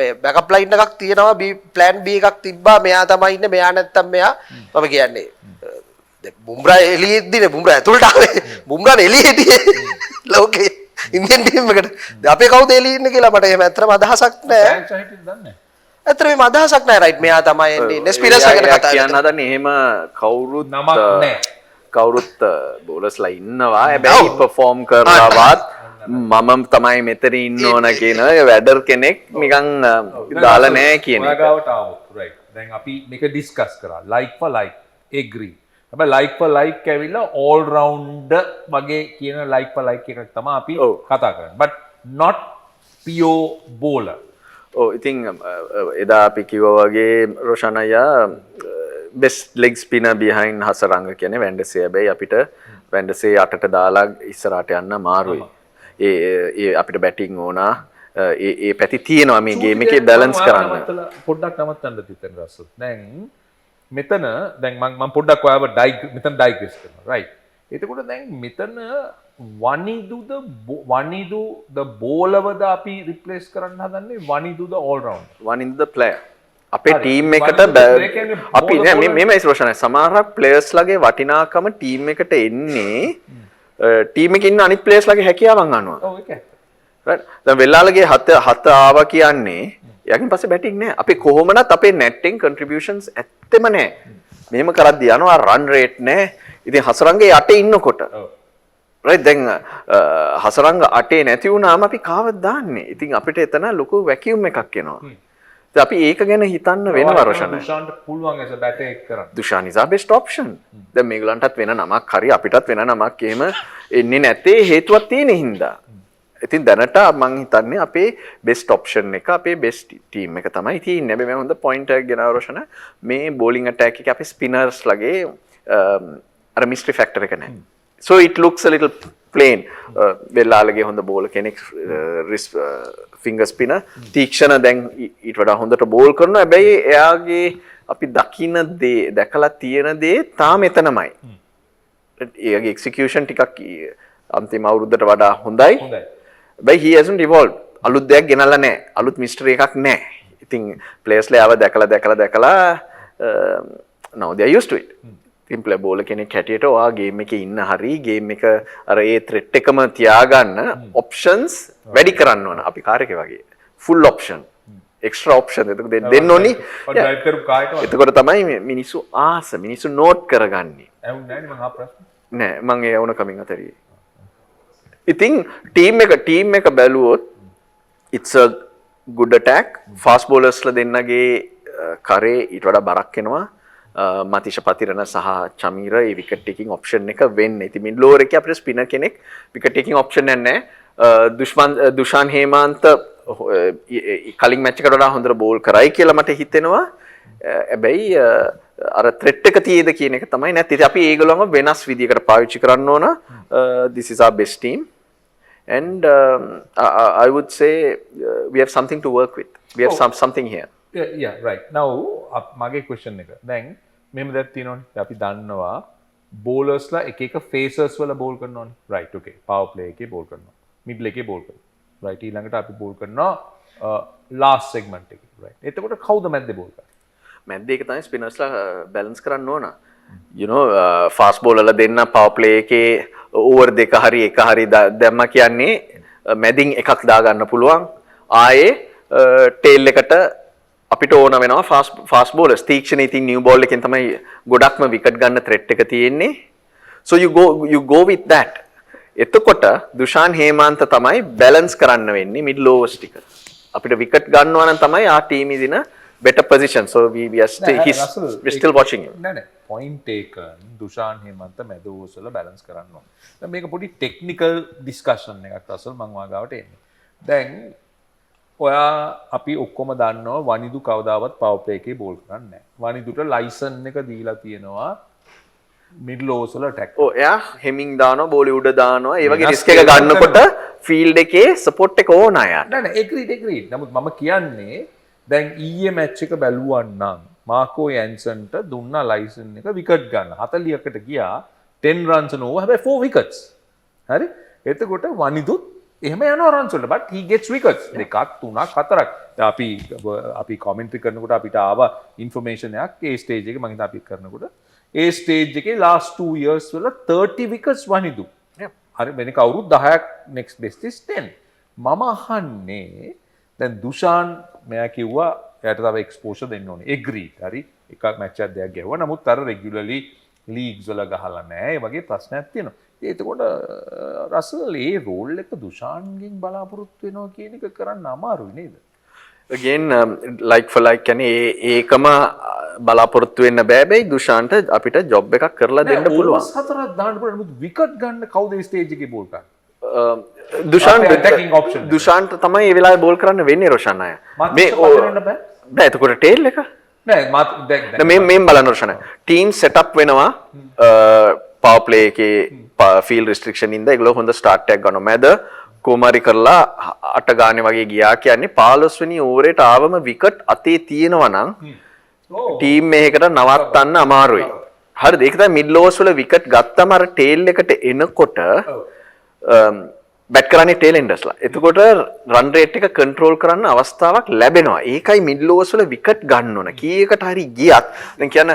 මේ බෑකප් ලයින් එකක් තියෙනවා ප්ලෑන් B එකක් තිබ්බා මෙයා තමයි ඉන්නේ මෙයා නැත්තම් මෙයා මම කියන්නේ බුම්රා එළියෙද්දිනේ බුම්රා ඇතුළට ආවේ බුම්රානේ එළියෙදී ලෝකේ ඉන්දියන් ටීම් එකට අපේ කවුද එළියේ ඉන්නේ කියලා මට එහෙම ඇත්තටම අදහසක් නැහැ ඇත්තටම මේ අදහසක් නැහැ රයිට් මෙයා තමයි එන්නේ ස්පිනර්ස් ගැන කතා කියන්න හදන්නේ එහෙම කවුරුත් නමක් නැහැ කවුරුත් බෝලර්ස්ලා ඉන්නවා හැබැයි පර්ෆෝම් කරනවත් මම තමයි මෙතන ඉන්න ඕන කියන වැඩර් කෙනෙක් නිකන් දාලා නැහැ කියන එක. ඔයාගාවට ආවොත් රයිට් දැන් අපි මේක ඩිස්කස් කරා ලයික් ෆර් ලයික් එග්‍රී හැබැයි ලයික් ෆර් ලයික් ඇවිල්ලා ඕල් රවුන්ඩර් වගේ කියන ලයික් ෆර් ලයික් එකක් තමයි අපි කතා කරන්නේ but not pure bowler ඉතින් එදා අපි කිව්වා වගේ රොෂන් අයියා බෙස්ට් ලෙග් ස්පිනර් බිහයින්ඩ් හසරංග කියන්නේ වැන්ඩසේ. හැබැයි අපිට වැන්ඩසේ අටට දාලා ඉස්සරහට යන්න අමාරුයි. ඒ අපිට බැටිං ඕන. ඒ පැති තියෙනවා මේ ගේම් එකේ බැලන්ස් කරන්න. පොඩ්ඩක් නවත්තන්න තිතෙන් රසල්. දැන් මෙතන දැන් මම පොඩ්ඩක් ඔයාව මෙතන ඩයිග්‍රෙස් කරනවා. රයිට්. එතකොට දැන් මෙතන වනිදු ද බෝලවද අපි රිප්ලේස් කරන්න හදන්නේ වනිදු ද ඕල් රවුන්ඩ් වනිදු ද ප්ලේයර් අපේ ටීම් එකට අපි නෑ මේම ඉස්රෝෂණ සමහරක් ප්ලේයර්ස් ලගේ වටිනාකම ටීම් එකට එන්නේ ටීම් එකේ ඉන්න අනිත් ප්ලේයර්ස් ලගේ හැකියාවන් අනුව. ඔව් ඒක. රයිට්. දැන් වෙල්ලාලගේ හත ආවා කියන්නේ එයාගෙන් පස්සේ බැටිං නෑ. අපි කොහොමනත් අපේ නැට්ටින් කන්ට්‍රිබියුෂන්ස් ඇත්තෙම නෑ. මෙහෙම කරද්දී යනවා රන් රේට් නෑ. ඉතින් හසරංගේ යටේ ඉන්නකොට right දැන් හසරංග අටේ නැති වුණාම අපි කාවද දාන්නේ. ඉතින් අපිට එතන ලොකු වැකියුම් එකක් එනවා. ඉතින් අපි ඒක ගැන හිතන්න වෙනවා රොෂන්. දුෂාන්ට පුළුවන් ඇස බැට් එක කරන්න. Dushan is our best option. දැන් මේගොල්ලන්ටත් වෙන නමක් හරි අපිටත් වෙන නමක් එහෙම එන්නේ නැත්තේ හේතුවක් තියෙන හින්දා. ඉතින් දැනට මම හිතන්නේ අපේ best option එක අපේ best team එක තමයි තියෙන්නේ. හැබැයි මම හොඳ point එකක් ගෙනාවා රොෂන්. මේ bowling attack එකේ අපේ spinners ලගේ අර mystery factor එක නැහැ. So it looks a little plain. වෙල්ලාලගේ හොඳ බෝලර් කෙනෙක් finger spinner තීක්ෂණ දැන් ඊට වඩා හොඳට බෝල් කරනවා. හැබැයි එයාගේ අපි දකින්න දේ දැකලා තියෙන දේ තාම එතනමයි. එයාගේ execution ටිකක් අන්තිම අවුරුද්දට වඩා හොඳයි. හැබැයි he hasn't evolved. අලුත් දෙයක් ගෙනල්ලා නැහැ. අලුත් mystery එකක් නැහැ. ඉතින් players ලා ආව දැකලා now they are used to it. Simple bowler කෙනෙක් හැටියට ඔයා ගේම් එකේ ඉන්න හරි ගේම් එක අර ඒ ත්‍රෙට් එකම තියාගන්න ඔප්ෂන්ස් වැඩි කරන්න ඕන අපි කාර් එකේ වගේ ෆුල් ඔප්ෂන් එක්ස්ට්‍රා ඔප්ෂන් එතකොට දෙන්න ඕනි ඩ්‍රයිව් කරපු කායක එතකොට තමයි මිනිස්සු ආස මිනිස්සු නෝට් කරගන්නේ ඇහුන්නේ නැහැ මම ප්‍රශ්න නෑ මම ඒ වුණ කමින් අතරියේ ඉතින් ටීම් එක බැලුවොත් it's a good attack fast bowlers ලා දෙන්නගේ කරේ ඊට වඩා බරක් එනවා මතිෂ පතිරණ සහ චමීර ඒ විකට් ටේකින් ඔප්ෂන් එක වෙන්නේ. ඉතින් මිඩ් ඕවර් එකේ අපිට ස්පිනර් කෙනෙක් විකට් ටේකින් ඔප්ෂන් එකක් නැහැ. දුෂාන් හේමාන්ත කලින් මැච් එකට වඩා හොඳට බෝල් කරයි කියලා මට හිතෙනවා. හැබැයි අර ත්‍රෙට් එක තියෙද කියන එක තමයි නැත්නම් ඉතින් අපි ඒගොල්ලෝම වෙනස් විදියකට පාවිච්චි කරන්න ඕන. This is our best team and I would say we have something to work with. We have something here. Yeah, right. Now මගේ question එක. දැන් මෙහෙම දෙයක් තියෙනවනේ. අපි දන්නවා බෝලර්ස්ලා එක එක ෆේසර්ස් වල බෝල් කරනවානේ. right okay. power play එකේ බෝල් කරනවා. middle එකේ බෝල් කරනවා. right ඊළඟට අපි බෝල් කරනවා last segment එකේ. right. එතකොට කවුද මැද්දේ බෝල් කරන්නේ? මැද්දේ එක තමයි ස්පිනර්ස්ලා බැලන්ස් කරන්න ඕන. you know fast bowlerලා දෙන්න power play එකේ over දෙක හරි එක හරි දැම්ම කියන්නේ මැදින් එකක් දාගන්න පුළුවන්. ආයේ tail එකට අපිට ඕන වෙනවා ෆාස්ට් බෝලර්ස් තීක්ෂණ ඉතින් නිව් බෝල් එකෙන් තමයි ගොඩක්ම විකට් ගන්න ත්‍රෙට් එක තියෙන්නේ so you go with that එතකොට දුෂාන් හේමාන්ත තමයි බැලන්ස් කරන්න වෙන්නේ මිඩ් ලෝවර්ස් ටික අපිට විකට් ගන්නවා නම් තමයි ආ team ඉදින better position. So we are still we're still watching him. නෑ point taken දුෂාන් හේමන්ත මැද ඕවර්ස් වල බැලන්ස් කරන්න ඕන. දැන් මේක පොඩි ටෙක්නිකල් ඩිස්කෂන් එකක් රසල් මම වාගාවට එන්නේ. දැන් ඔයා අපි ඔක්කොම දන්නවා වනිදු කවදාවත් පවර් ප්ලේ එකේ බෝල් කරන්නේ නැහැ. වනිදුට ලයිසන් එක දීලා තියෙනවා මිඩල් ඕවර්ස් වල ඇටැක්. ඔව් එයා හෙමින් දානවා බෝලි උඩ දානවා. ඒ වගේ රිස්ක් එක ගන්නකොට ෆීල්ඩ් එකේ සපෝට් එක ඕන අයට. නෑ එග්‍රීඩ්. නමුත් මම කියන්නේ දැන් ඊයේ මැච් එක බැලුවන් නම් මාකෝ යැන්සන්ට දුන්නා ලයිසන් එක විකට් ගන්න. 40කට ගියා 10 runs and over හැබැයි 4 wickets. හරි? එතකොට වනිදුත් එහෙම යනවා runs වලට but he gets wickets. දෙකක් තුනක් හතරක්. අපි කමෙන්ටරි කරනකොට අපිට ආවා ඉන්ෆර්මේෂන් එකක් ඒ ස්ටේජ් එකේ මම හිතා අපි කරනකොට ඒ ස්ටේජ් එකේ last 2 years වල 30 wickets වනිදු. හරි වෙන කවුරුත් 10ක් next best is 10. මම අහන්නේ දැන් දුෂාන් මෙයා කිව්වා එයාට තව එක්ස්පෝෂර් දෙන්න ඕනේ. එග්‍රීඩ්. හරි. එකක් මැච් එකක් දෙයක් ගැහුවා. නමුත් අර රෙගියුලර්ලි ලීග්ස් වල ගහලා නැහැ. ඒ වගේ ප්‍රශ්නයක් තියෙනවා. එතකොට රසල් ඒ රෝල් එක දුෂාන්ගෙන් බලාපොරොත්තු වෙනවා කියන එක කරන්න අමාරුයි නේද? again like for like කියන්නේ ඒකම බලාපොරොත්තු වෙන්න බෑ බෑ දුෂාන්ට අපිට ජොබ් එකක් කරලා දෙන්න පුළුවන්. හතරක් දාන්න පුළුවන්. නමුත් විකට් ගන්න කවුද ඒ ස්ටේජ් එකේ බෝල් කරන්නේ? දුෂාන්ට තමයි ඒ වෙලාවේ බෝල් කරන්න වෙන්නේ රොෂන් අය. මේ බෑ එතකොට ටේල් එක නෑ මේ බලන්න රොෂන් අය. ටීම් සෙටප් වෙනවා පවර් ප්ලේ එකේ ෆීල්ඩ් රිස්ට්‍රික්ෂන් ඉඳලා ඒගොල්ලෝ හොඳ ස්ටාර්ට් එකක් ගන්නවා. මැද කොමාරි කරලා 8 ගානේ වගේ ගියා කියන්නේ 15 වෙනි ඕවරේට ආවම විකට් අතේ තියෙනවා නම් ටීම් එකකට නවත්තන්න අමාරුයි. හරිද? ඒක තමයි මිඩ් ඕවර්ස් වල විකට් ගත්තම අර ටේල් එකට එනකොට බැට් කරන්නේ ටේල් එන්ඩර්ස්ලා. එතකොට රන් රේට් එක කන්ට්‍රෝල් කරන්න අවස්ථාවක් ලැබෙනවා. ඒකයි මිඩ් ඕවර්ස් වල විකට් ගන්න ඕන. කීයකට හරි ගියත් දැන් කියන්න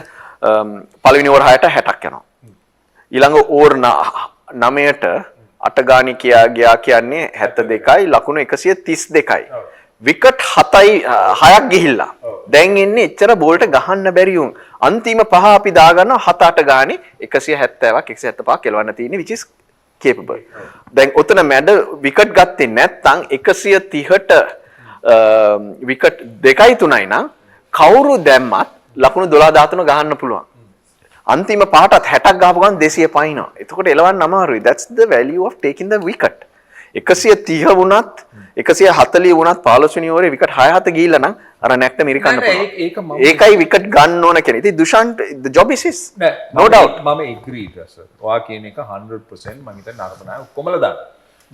පළවෙනි ඕවර් 6ට 60ක් යනවා. ඊළඟ ඕවර් 9ට 8 ගානේ ගියා කියන්නේ 72යි ලකුණු 132යි. විකට් 6ක් ගිහිල්ලා. දැන් එන්නේ එච්චර බෝල්ට ගහන්න බැරි උන්. අන්තිම පහ අපි දාගන්නවා 7-8 ගානේ 170ක් 175ක් කෙලවන්න තියෙන්නේ which is capable. දැන් ඔතන මැඩ විකට් ගත්තේ නැත්නම් 130ට විකට් 2යි 3යි නම් කවුරු දැම්මත් ලකුණු 12 13 ගහන්න පුළුවන්. අන්තිම පාටත් 60ක් ගහපු ගමන් 200 පයින්නවා. එතකොට එලවන්න අමාරුයි. That's the value of taking the wicket. 130 වුණත් 140 වුණත් 15 වෙනි ඕවරේ විකට් 6-7 ගිහිල්ලා නම් අර නැක්ට මිරිකන්න පුළුවන්. ඒකයි විකට් ගන්න ඕන කියන්නේ. ඉතින් දුෂාන්ට the job is his. No doubt. මම agree රසල්. ඔයා කියන එක 100% මම හිතන්නේ නරඹනා ඔක්කොමලා දාන්න.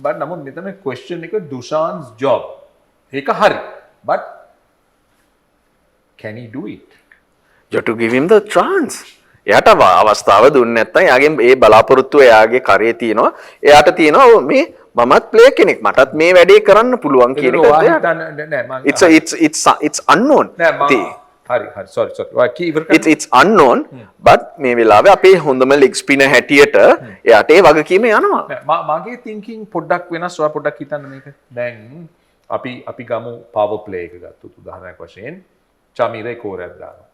but නමුත් මෙතන question එක දුෂාන්'s job. ඒක හරි. but can he do it? You have to give him the chance. එයාට අවස්ථාව දුන්නේ නැත්නම් එයාගෙන් ඒ බලාපොරොත්තුව එයාගේ කරේ තියෙනවා. එයාට තියෙනවා මේ මමත් ප්ලේයර් කෙනෙක් මටත් මේ වැඩේ කරන්න පුළුවන් කියන එක. It's unknown. හරි sorry. It's unknown but මේ වෙලාවේ අපේ හොඳම ලෙග් ස්පිනර් හැටියට එයාට ඒ වගකීම යනවා. මගේ thinking පොඩ්ඩක් වෙනස්. ඔයා පොඩ්ඩක් හිතන්න මේක. දැන් අපි ගමු power play එක ගත්තොත් උදාහරණයක් වශයෙන් චමීරේ කෝරයක් දානවා.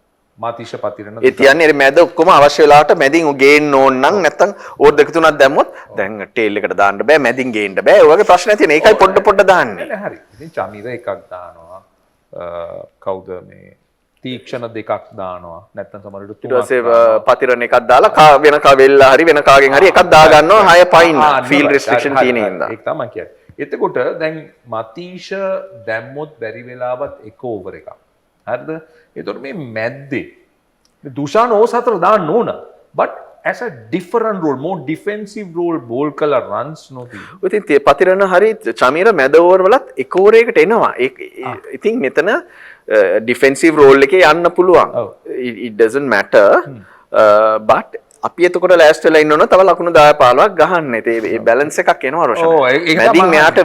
මාතිෂ පතිරණ ඒ කියන්නේ මැද ඔක්කොම අවශ්‍ය වෙලාවට මැදින් ගේන්න ඕන නම් නැත්තම් ඕවර් දෙක තුනක් දැම්මොත් දැන් ටේල් එකට දාන්න බෑ මැදින් ගේන්න බෑ ඔය වගේ ප්‍රශ්න තියෙන. ඒකයි පොඩ දාන්නේ. නෑ හරි. ඉතින් චමීර එකක් දානවා. කවුද මේ තීක්ෂණ දෙකක් දානවා. නැත්තම් සමහරවිට තුනක්. ඊට පස්සේ පතිරණ එකක් දාලා වෙන වෙල්ලා හරි වෙන කාගෙන් හරි එකක් දා ගන්නවා 6 පයින් ෆීල්ඩ් රිස්ට්‍රික්ෂන් තියෙන හින්දා. ඒක තමයි කියන්නේ. එතකොට දැන් මතීෂ දැම්මොත් බැරි වෙලාවත් එක ඕවර් එකක්. හරිද? එතකොට මේ මැද්දේ දුෂාන් ඕවර්ස් 4 දාන්න ඕන. but as a different role, more defensive role ball කළා runs නොදී. ඉතින් පතිරණ හරි චමීර මැද ඕවර් වලත් එක ඕවරයකට එනවා. ඉතින් මෙතන defensive role එකේ යන්න පුළුවන්. It doesn't matter. but අපි එතකොට ලෑස්තිලා ඉන්න ඕන තව ලකුණු 10 15ක් ගහන්න. ඒ බැලන්ස් එකක් එනවා රොෂන්. මැදින් මෙයාට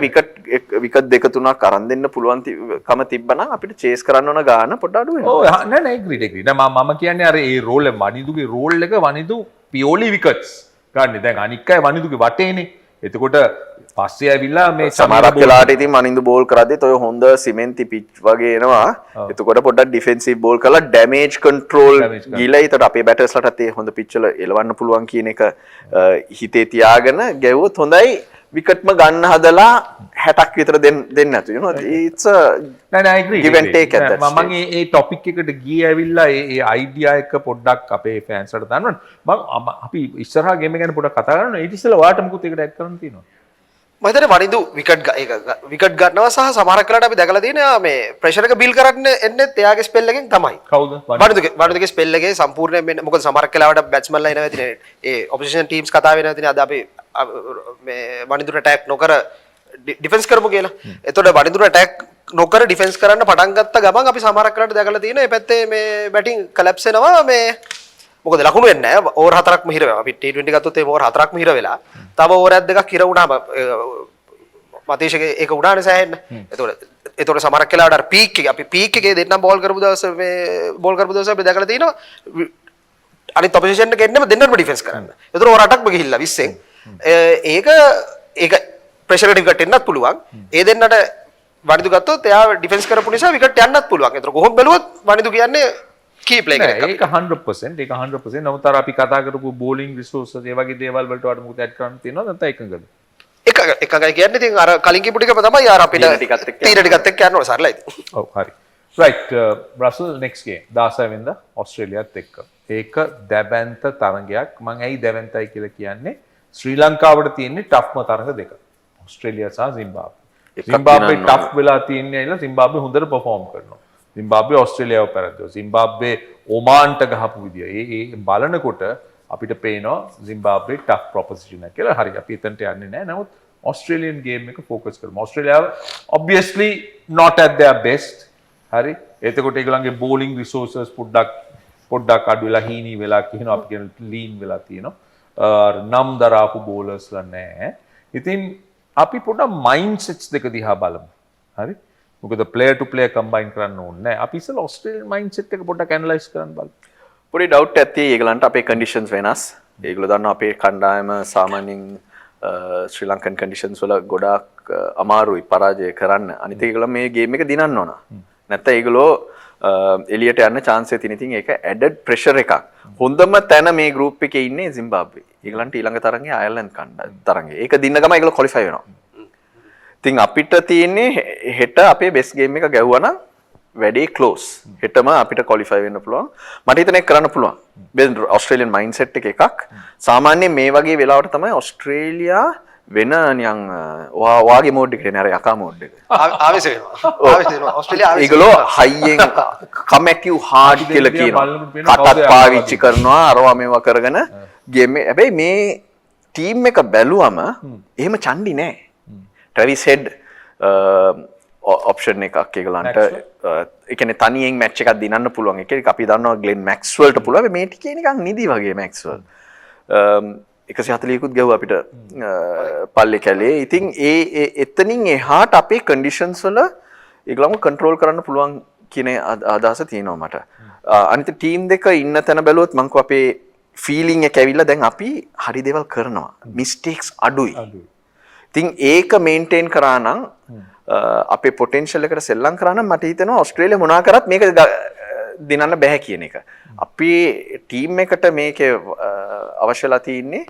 විකට් දෙක තුනක් අරන් දෙන්න පුළුවන් කම තිබ්බනම් අපිට චේස් කරන්න ඕන ගාන පොඩ්ඩ අඩු වෙනවා. ඔව් නෑ agree. දැන් මම කියන්නේ අර ඒ රෝල් එක වනිදුගේ රෝල් එක වනිදු purely wickets ගන්න. දැන් අනික් අය වනිදුගේ වටේනේ. එතකොට පස්සේ ඇවිල්ලා මේ සමහරක් වෙලාවට ඉතින් මනින්දු බෝල් කරද්දිත් ඔය හොඳ සිමෙන්ති පිච් වගේ එනවා. එතකොට පොඩ්ඩක් ඩිෆෙන්සිව් බෝල් කරලා ඩැමේජ් කන්ට්‍රෝල් ගිහලා ඊට අපේ බැටර්ස්ලටත් ඒ හොඳ පිච් වල එලවන්න පුළුවන් කියන එක හිතේ තියාගෙන ගැවුවොත් හොඳයි. විකට්ම ගන්න හදලා 60ක් විතර දෙන්න නැතු. you know it's a නෑ නෑ I agree. give and take at that මම ඒ ටොපික් එකට ගියේ ඇවිල්ලා ඒ අයිඩියා එක පොඩ්ඩක් අපේ ෆෑන්ස් වලට දාන්න. මම අපි ඉස්සරහා ගේම් එක ගැන පොඩ්ඩක් කතා කරනවා. ඊට ඉස්සෙල්ලා ඔයාලට මොකද ඒකට ඇඩ් කරන්න තියෙනවා? මම හිතන්නේ වනිදු විකට් ගන්නවා සහ සමහරක් වෙලාවට අපි දැකලා තියෙනවා මේ ප්‍රෙෂර් එක බිල් කරන්න එන්නෙත් එයාගේ ස්පෙල් එකෙන් තමයි. කවුද? වනිදුගේ ස්පෙල් එකේ සම්පූර්ණයෙන් මෙන්න මොකද සමහරක් වෙලාවට බැට්ස්මන්ලා එනවා ඉතින් ඒ ඔපොසිෂන් ටීම්ස් කතා වෙනවා ඉතින් අද අපි මේ වනිදුට ඇටැක් නොකර ඩිෆෙන්ස් කරමු කියලා. එතකොට වනිදුට ඇටැක් නොකර ඩිෆෙන්ස් කරන්න පටන් ගත්ත ගමන් අපි සමහරක් වෙලාවට දැකලා තියෙනවා මේ පැත්තේ මේ බැටිං කලැප්ස් වෙනවා මේ මොකද ලකුණු වෙන්නේ නැහැ ඕවර් 4ක්ම හිර වෙනවා. අපි T20 ගත්තොත් ඒ ඕවර් 4ක්ම හිර වෙලා තව ඕවර් දෙකක් හිර වුණාම මතේෂගේ ඒක උඩානේ සෑහෙන්න. එතකොට සමහරක් වෙලාවට අර පීක් එකේ අපි පීක් එකේ දෙන්නම් බෝල් කරපු දවස් මේ බෝල් කරපු දවස් අපි දැකලා තියෙනවා අනිත් ඔපොසිෂන් එකේ එන්නම දෙන්නම ඩිෆෙන්ස් කරන්න. එතකොට ඕවර් 8ක්ම ගිහිල්ලා 20න් ඒක ප්‍රෙෂර් එකට විකට් එන්නත් පුළුවන්. ඒ දෙන්නට වනිදු ගත්තොත් එයා ඩිෆෙන්ස් කරපු නිසා විකට් යන්නත් පුළුවන්. එතකොට කොහොම බැලුවොත් වනිදු කියන්නේ කී ප්ලේ කෙනෙක්. ඒක 100% ඒක 100%. නමුත් අර අපි කතා කරපු බෝලිං රිසෝර්සස් ඒ වගේ දේවල් වලට වඩා මොකද ඇඩ් කරන්න තියෙනවද නැත්නම් එකඟද? එකයි කියන්නේ ඉතින් අර කලින් කියපු ටිකම තමයි අර අපිට තීර ටිකත් එක්ක යනවා සරලයි. ඔව් හරි. right Russell next game 16 වෙනිදා ඕස්ට්‍රේලියාත් එක්ක. ඒක දැවැන්ත තරගයක්. මම ඇයි දැවැන්තයි කියලා කියන්නේ ශ්‍රී ලංකාවට තියෙන්නේ ටෆ්ම තරග දෙක. ඕස්ට්‍රේලියා සහ සිම්බාබ්වේ. සිම්බාබ්වේ ටෆ් වෙලා තියෙන්නේ ඇයිලා සිම්බාබ්වේ හොඳට perform කරනවා. සිම්බාබ්වේ ඕස්ට්‍රේලියාව පෙරද්දුවා. සිම්බාබ්වේ ඔමාන්ට ගහපු විදිය. ඒ බලනකොට අපිට පේනවා සිම්බාබ්වේ ටෆ් ප්‍රොපොසිෂන් එක කියලා. හරි අපි එතනට යන්නේ නැහැ. නමුත් ඔස්ට්‍රේලියන් ගේම් එක ફોකස් කරමු. ඔස්ට්‍රේලියාව obviously not at their best. හරි. එතකොට ඒගොල්ලන්ගේ bowling resources පොඩ්ඩක් අඩු වෙලා හීනී වෙලා කියනවා අපි කියන ලීන් වෙලා තියෙනවා. නම් දරාපු bowlersලා නැහැ. ඉතින් අපි පොඩ්ඩක් mindsets දෙක දිහා බලමු. හරි. මොකද player to player combine කරන්න ඕනේ නැහැ. අපි ඉස්සෙල්ලා ඔස්ට්‍රේලියන් mindset එක පොඩ්ඩක් analyze කරන්න බලමු. පොඩි ඩවුට් එකක් තියෙයි ඒගොල්ලන්ට අපේ කන්ඩිෂන්ස් වෙනස්. ඒගොල්ලෝ දන්නවා අපේ කණ්ඩායම සාමාන්‍යයෙන් ශ්‍රී ලංකන් කන්ඩිෂන්ස් වල ගොඩාක් අමාරුයි පරාජය කරන්න. අනිත් ඒගොල්ලෝ මේ ගේම් එක දිනන්න ඕන. නැත්නම් ඒගොල්ලෝ එලියට යන්න chance එක තියෙන. ඉතින් ඒක added pressure එකක්. හොඳම තැන මේ group එකේ ඉන්නේ zimbabwe. ඒගොල්ලන්ට ඊළඟ තරඟේ අයර්ලන්ඩ් තරඟේ. ඒක දින්න ගම ඒගොල්ලෝ qualify වෙනවා. ඉතින් අපිට තියෙන්නේ හෙට අපේ best game එක ගැහුවා නම් වැඩේ ක්ලෝස්. හෙටම අපිට ක්වොලිෆයි වෙන්න පුළුවන්. මට හිතන එක කරන්න පුළුවන්. ඔස්ට්‍රේලියන් මයින්ඩ්සෙට් එකක්. සාමාන්‍යයෙන් මේ වගේ වෙලාවට තමයි ඔස්ට්‍රේලියා වෙන නිකන් වාගේ මෝඩ් එකේ නේද යකා මෝඩ් එක. ආවෙස වෙනවා. ආවෙස වෙනවා. ඔස්ට්‍රේලියා ආවෙස. ඒගොල්ලෝ හයියෙන් come at you hard කියලා කියනවා. කටත් පාවිච්චි කරනවා අරවා මේවා කරගෙන ගේම් එක. හැබැයි මේ ටීම් එක බැලුවම එහෙම චණ්ඩි නෑ. ට්‍රැවිස් හෙඩ් ඔප්ෂන් එකක් ඒගොල්ලන්ට ඒ කියන්නේ තනියෙන් මැච් එකක් දිනන්න පුළුවන්. ඒක අපි දන්නවා ග්ලෙන් මැක්ස්වෙල්ට පුළුවන්. මේ ටිකේ නිකන් නිදි වගේ මැක්ස්වෙල්. 140කුත් ගැහුවා අපිට පල්ලේ කැලේ. ඉතින් ඒ එතනින් එහාට අපේ කන්ඩිෂන්ස් වල ඒගොල්ලන්ව කන්ට්‍රෝල් කරන්න පුළුවන් කියන අදහස තියෙනවා මට. අනිත් ටීම් දෙක ඉන්න තැන බැලුවොත් මං කෝ අපේ ෆීලිං එක ඇවිල්ලා දැන් අපි හරි දේවල් කරනවා. මිස්ටේක්ස් අඩුයි. ඉතින් ඒක මේන්ටේන් කරා නම් අපේ පොටෙන්ෂල් එකට සෙල්ලම් කරා නම් මට හිතෙනවා ඕස්ට්‍රේලියා මොනවා කරත් මේක දිනන්න බෑ කියන එක. අපේ ටීම් එකට මේකේ අවශ්‍යලා තියෙන්නේ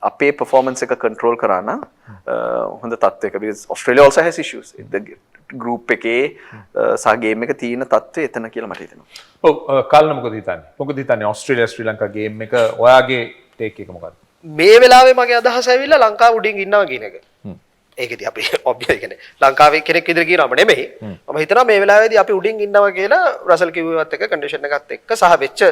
අපේ performance එක control කරා නම් හොඳ තත්ත්වයක. because Australia also has issues. the group එකේ සහ game එක තියෙන තත්ත්වය එතන කියලා මට හිතෙනවා. ඔව් කල්න මොකද හිතන්නේ? මොකද හිතන්නේ ඕස්ට්‍රේලියා ශ්‍රී ලංකා game එක ඔයාගේ take එක මොකක්ද? මේ වෙලාවේ මගේ අදහස ඇවිල්ලා ලංකාව උඩින් ඉන්නවා කියන එක. ඒකදී අපි ඔබ්වියස් කියන්නේ ලංකාවේ කෙනෙක් විදිහට කියනවම නෙමෙයි. මම හිතනවා මේ වෙලාවේදී අපි උඩින් ඉන්නවා කියලා රසල් කිව්වත් එක්ක කන්ඩිෂන් එකත් එක්ක සහ වෙච්ච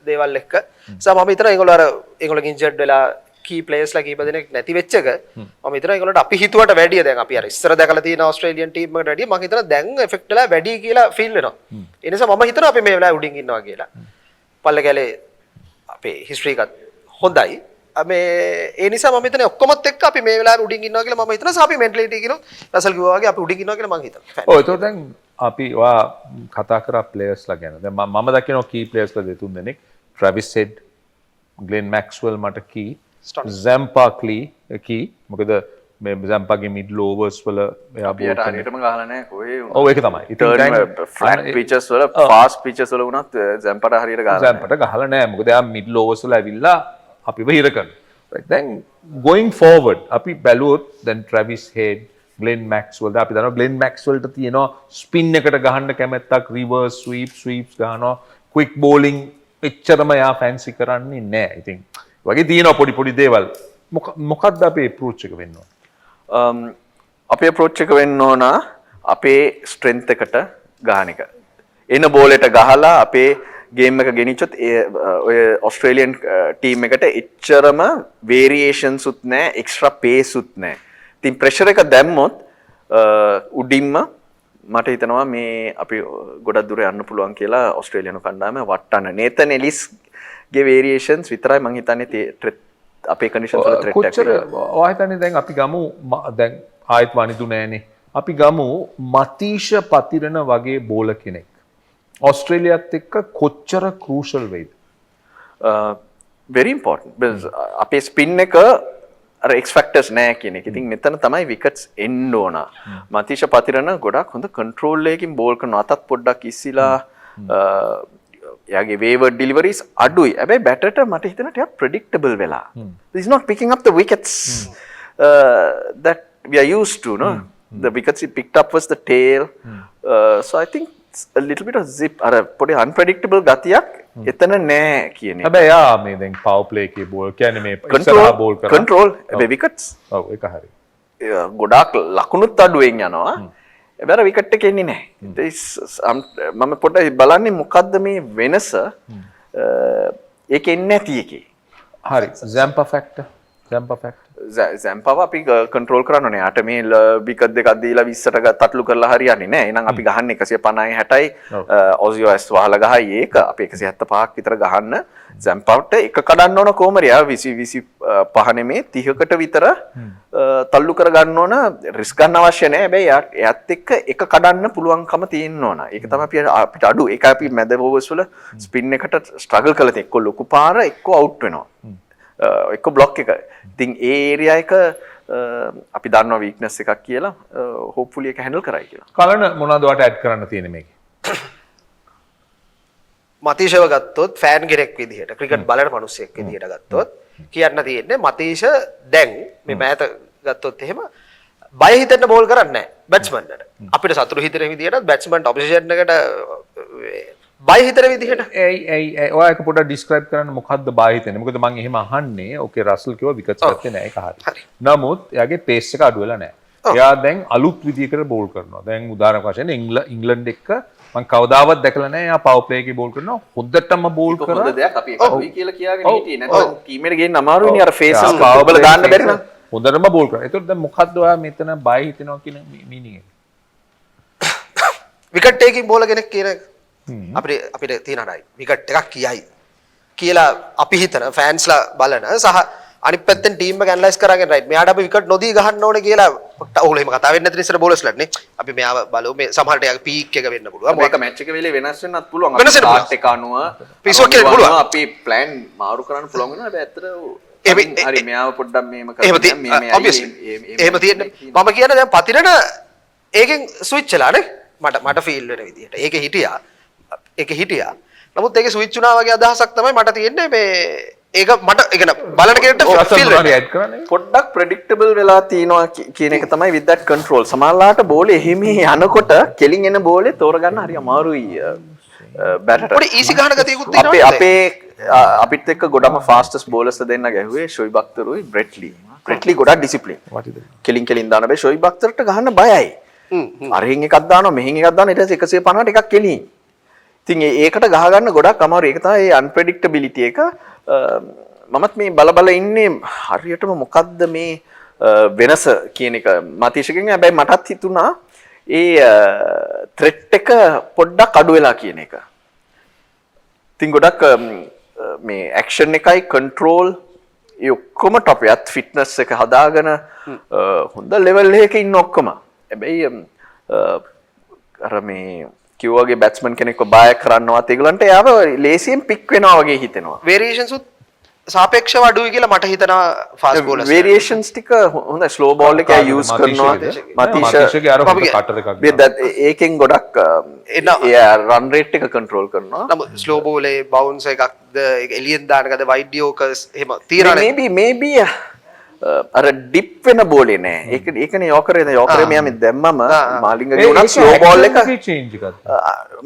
දේවල් එක්ක සහ මම හිතනවා ඒගොල්ලෝ ඉන්ජර්ඩ් වෙලා කී ප්ලේයර්ස්ලා කීප දෙනෙක් නැති වෙච්ච එක මම හිතනවා ඒගොල්ලන්ට අපි හිතුවට වැඩිය දැන් අපි අර ඉස්සර දැකලා තියෙන ඕස්ට්‍රේලියන් ටීම් එකට වැඩිය මම හිතනවා දැන් එෆෙක්ට් වෙලා වැඩි කියලා ෆීල් වෙනවා. ඒ නිසා මම හිතනවා අපි මේ වෙලාවේ උඩින් ඉන්නවා කියලා. පල්ලේ ගැලේ අපේ හිස්ටරි එකත් හොඳයි. ඒ නිසා මම හිතන්නේ ඔක්කොමත් එක්ක අපි මේ වෙලාවේ උඩින් ඉන්නවා කියලා මම හිතනවා අපි මෙන්ටැලිටි කියනොත් රසල් කිව්වා වගේ අපි උඩින් ඉන්නවා කියලා මම හිතනවා. ඔව් ඒතකොට දැන් අපි කතා කරා ප්ලේයර්ස්ලා ගැන. දැන් මම දකිනවා කී ප්ලේයර්ස්ලා දෙතුන් දෙනෙක්. ට්‍රැවිස් හෙඩ්, ග්ලෙන් මැක්ස්වෙල් මට කී, සැම්පා කී. මොකද මේ සැම්පාගේ මිඩ්ල් ඕවර්ස් වල එයා බෝල් හරියටම ගහලා නැහැ කොහේ. ඔව් ඒක තමයි. ඉතින් ෆ්ලැට් පිචස් වල ෆාස්ට් පිචස් වල වුණත් සැම්පාට හරියට ගහලා නැහැ. සැම්පාට ගහලා නැහැ. මොකද එයා මිඩ්ල් ඕවර්ස් වල ඇවිල්ලා අපිව හිර කරනවා. Right. Then going forward, අපි බැලුවොත් then Travis Head, Glenn Maxwell, අපි දන්නවා Glenn Maxwell ට තියෙනවා ස්පින් එකට ගහන්න කැමැත්තක්, reverse sweeps ගහනවා, quick bowling එච්චරම යා fancy කරන්නේ නැහැ. ඉතින් වගේ තියෙනවා පොඩි දේවල්. මොකක්ද අපේ approach එක වෙන්න ඕන? අපේ approach එක වෙන්න ඕන අපේ strength එකට ගහන එක. එන බෝල් එකට ගහලා අපේ ගේම් එක ගෙනිච්චොත් ඔය ඔස්ට්‍රේලියන් ටීම් එකට එච්චරම වේරියේෂන්ස් උත් නැහැ, එක්ස්ට්‍රා පේස් උත් නැහැ. ඉතින් ප්‍රෙෂර් එක දැම්මොත් උඩින්ම මට හිතනවා මේ අපි ගොඩක් දුර යන්න පුළුවන් කියලා ඔස්ට්‍රේලියානු කණ්ඩායම වට්ටන්න. නේතන් එලිස් ගේ වේරියේෂන්ස් විතරයි මම හිතන්නේ අපේ කන්ඩිෂන්ස් වල ත්‍රෙට් එකක්. කොච්චර ඔයා හිතන්නේ දැන් අපි ගමු දැන් ආයෙත් වනිදු නෑනේ. අපි ගමු මතීෂ පතිරණ වගේ බෝලර් කෙනෙක්. ඔස්ට්‍රේලියාත් එක්ක කොච්චර ක්‍රූෂල් වෙයිද? very important because අපේ ස්පින් එක අර X factors නෑ කියන එක. ඉතින් මෙතන තමයි විකට්ස් එන්න ඕන. මතීෂ පතිරණ ගොඩක් හොඳ කන්ට්‍රෝල් එකකින් බෝල් කරන අතත් පොඩ්ඩක් ඉස්සිලා එයාගේ wayward deliveries අඩුයි. හැබැයි බැටර්ට මට හිතෙනවා ටිකක් predictable වෙලා. He's not picking up the wickets that we are used to, no? The wickets he picked up was the tail. So I think a little bit of zip අර පොඩි unpredictable ගතියක් එතන නෑ කියන්නේ. හැබැයි යා මේ දැන් power play එකේ බෝල් කියන්නේ මේ ඉස්සරහා බෝල් කරා. control හැබැයි wickets ඔව් ඒක හරි. ගොඩාක් ලකුණුත් අඩුවෙන් යනවා. හැබැයි විකට් එක එන්නේ නැහැ. මම පොඩ්ඩක් බලන්නේ මොකද්ද මේ වෙනස ඒක එන්නේ නැති එකේ. හරි. Zampa factor. Zampa අපි කන්ට්‍රෝල් කරන්න ඕනේ. යාට මේ විකට් දෙකක් දීලා 20ට තට්ලු කරලා හරියන්නේ නැහැ. එහෙනම් අපි ගහන්නේ 150යි 60යි ඔසියෝස් වහලා ගහයි ඒක. අපි 175ක් විතර ගහන්න. Zampaට එක කඩන්න ඕන කොහමද? යා 25 නෙමේ 30කට විතර තල්ලු කර ගන්න ඕන. රිස්ක් ගන්න අවශ්‍ය නැහැ. හැබැයි එයාත් එක්ක එක කඩන්න පුළුවන්කම තියෙන්න ඕන. ඒක තමයි අපිට අඩු. ඒක අපි මැද ඕවර්ස් වල ස්පින් එකට ස්ට්‍රගල් කරලා තියෙන. එක්ක ලොකු පාර එක්ක අවුට් වෙනවා. එක්ක බ්ලොක් එක. ඉතින් ඒ ඒරියා එක අපි දන්නවා වීක්නස් එකක් කියලා. හොප්ෆුලි ඒක හැන්ඩල් කරයි කියලා. කලන මොනවද ඔයාලට ඇඩ් කරන්න තියෙන්නේ මේකේ? මතීෂව ගත්තොත් ෆෑන් කෙනෙක් විදිහට ක්‍රිකට් බලන මිනිස්සෙක් විදිහට ගත්තොත් කියන්න තියෙන්නේ මතීෂ දැන් මේ මෑත ගත්තොත් එහෙම බය හිතෙන්න බෝල් කරන්නේ නැහැ බැට්ස්මන්ට. අපිට සතුරු හිතෙන විදිහට බැට්ස්මන්ට ඔපොසිෂන් එකට බය හිතෙන විදිහට ඔයා එක පොඩ්ඩක් ඩිස්ක්‍රයිබ් කරන්න මොකද්ද බය හිතෙන්නේ? මොකද මම එහෙම අහන්නේ ඕකේ රසල් කිව්වා විකට්ස් ගත්තේ නැහැ ඒක හරි. නමුත් එයාගේ පේස් එක අඩු වෙලා නැහැ. එයා දැන් අලුත් විදිහකට බෝල් කරනවා. දැන් උදාහරණයක් වශයෙන් ඉංග්ලන්ඩ් එක්ක මම කවදාවත් දැකලා නැහැ එයා පවර් ප්ලේ එකේ බෝල් කරනවා. හොඳටම බෝල් කරා. හොඳ දෙයක් අපි එකයි කියලා කියාගෙන හිටියේ. නැත්නම් ටීම් එකට ගේන්න අමාරුයිනේ අර ෆේසස් ඔබල දාන්න බැරි නම්. හොඳටම බෝල් කරා. ඒතකොට දැන් මොකද්ද ඔයා මෙතන බය හිතෙනවා කියන මීනින් එක? විකට් ටේකින් බෝලර් කෙනෙක් කියන අපිට තියෙන අරයි විකට් එකක් කියයි කියලා අපි හිතන ෆෑන්ස්ලා බලන සහ අනිත් පැත්තෙන් ටීම් එක ඇනලයිස් කරගෙන රයිට් මෙයාට අපි විකට් නොදී ගහන්න ඕනේ කියලා ඔයගොල්ලෝ එහෙම කතා වෙන්නේ නැති නිසා බෝලර්ස්ලාට නේ අපි මෙයාව බලමු මේ සමහරට යාගේ පීක් එක වෙන්න පුළුවන් මේක මැච් එක වෙලේ වෙනස් වෙන්නත් පුළුවන් අපි ස්ටාර්ට් එක අනුව පිසුවක් කියලා පුළුවන් අපි ප්ලෑන් මාරු කරන්න පුළුවන් වෙනවා හැබැයි ඇත්තට හරි මෙයාව පොඩ්ඩක් මේම කරන්න මේ එහෙම තියෙන්නේ මම කියන්නේ දැන් පතිරණ ඒකෙන් ස්විච් වෙලා නේ මට ෆීල් වෙන විදිහට ඒකේ හිටියා නමුත් ඒකේ ස්විච් වුණා වගේ අදහසක් තමයි මට තියෙන්නේ මේ ඒක මට ඒ කියන්නේ බලන කෙනෙක්ට ෆීල් වෙනවා පොඩ්ඩක් ප්‍රෙඩික්ටබල් වෙලා තියෙනවා කියන එක තමයි with that control සමහරලාට බෝලේ එහෙම යනකොට කෙලින් එන බෝලේ තෝරගන්න හරි අමාරුයි බැටර් පොඩි ඊසි ගහන ගතියකුත් තියෙනවා අපේ අපිත් එක්ක ගොඩම fastest bowlers දෙන්න ගැහුවේ ෂොයිබ් අක්තරුයි බ්‍රෙට්ලි ගොඩක් ඩිසිප්ලින් කෙලින් දාන බෑ ෂොයිබ් අක්තරට ගහන්න බයයි අරහින් එකක් දානවා මෙහින් එකක් දානවා ඊට පස්සේ 150ට එකක් කෙලින් ඉතින් ඒකට ගහ ගන්න ගොඩක් අමාරුයි ඒක තමයි ඒ unpredictability එක මමත් මේ බල ඉන්නේ හරියටම මොකද්ද මේ වෙනස කියන එක මතීෂගෙන් හැබැයි මටත් හිතුණා ඒ ත්‍රෙට් එක පොඩ්ඩක් අඩු වෙලා කියන එක. ඉතින් ගොඩක් මේ ඇක්ෂන් එකයි කන්ට්‍රෝල් ඒ ඔක්කොම ටොප් එකත් ෆිට්නස් එක හදාගෙන හොඳ ලෙවල් එකක ඉන්න ඔක්කොම. හැබැයි අර මේ කිව්වාගේ බැට්ස්මන් කෙනෙක්ව බය කරන්නවත් ඒගොල්ලන්ට යාව ලේසියෙන් පික් වෙනවා වගේ හිතෙනවා. වේරියේෂන්ස් උත් සාපේක්ෂව අඩුයි කියලා මට හිතෙනවා ෆාස්ට් බෝලර්ස්. වේරියේෂන්ස් ටික හොඳ ස්ලෝ බෝල් එක යූස් කරනවා. මතීෂගේ අර හොඳ කටර එකක්. ඒකෙන් ගොඩක් රන් රේට් එක කන්ට්‍රෝල් කරනවා. නමුත් ස්ලෝ බෝලේ බවුන්ස් එකක්ද එලියෙන් දානකද වයිඩ් යෝකර්ස් එහෙම තියෙනවනේ. මේබි අර ඩිප් වෙන බෝලේ නෑ. ඒකනේ යෝකරේ යෝකරේ මෙයා මේ දැම්මම මාලිංගගේ උනත් ස්ලෝ බෝල් එක චේන්ජ් එකක්.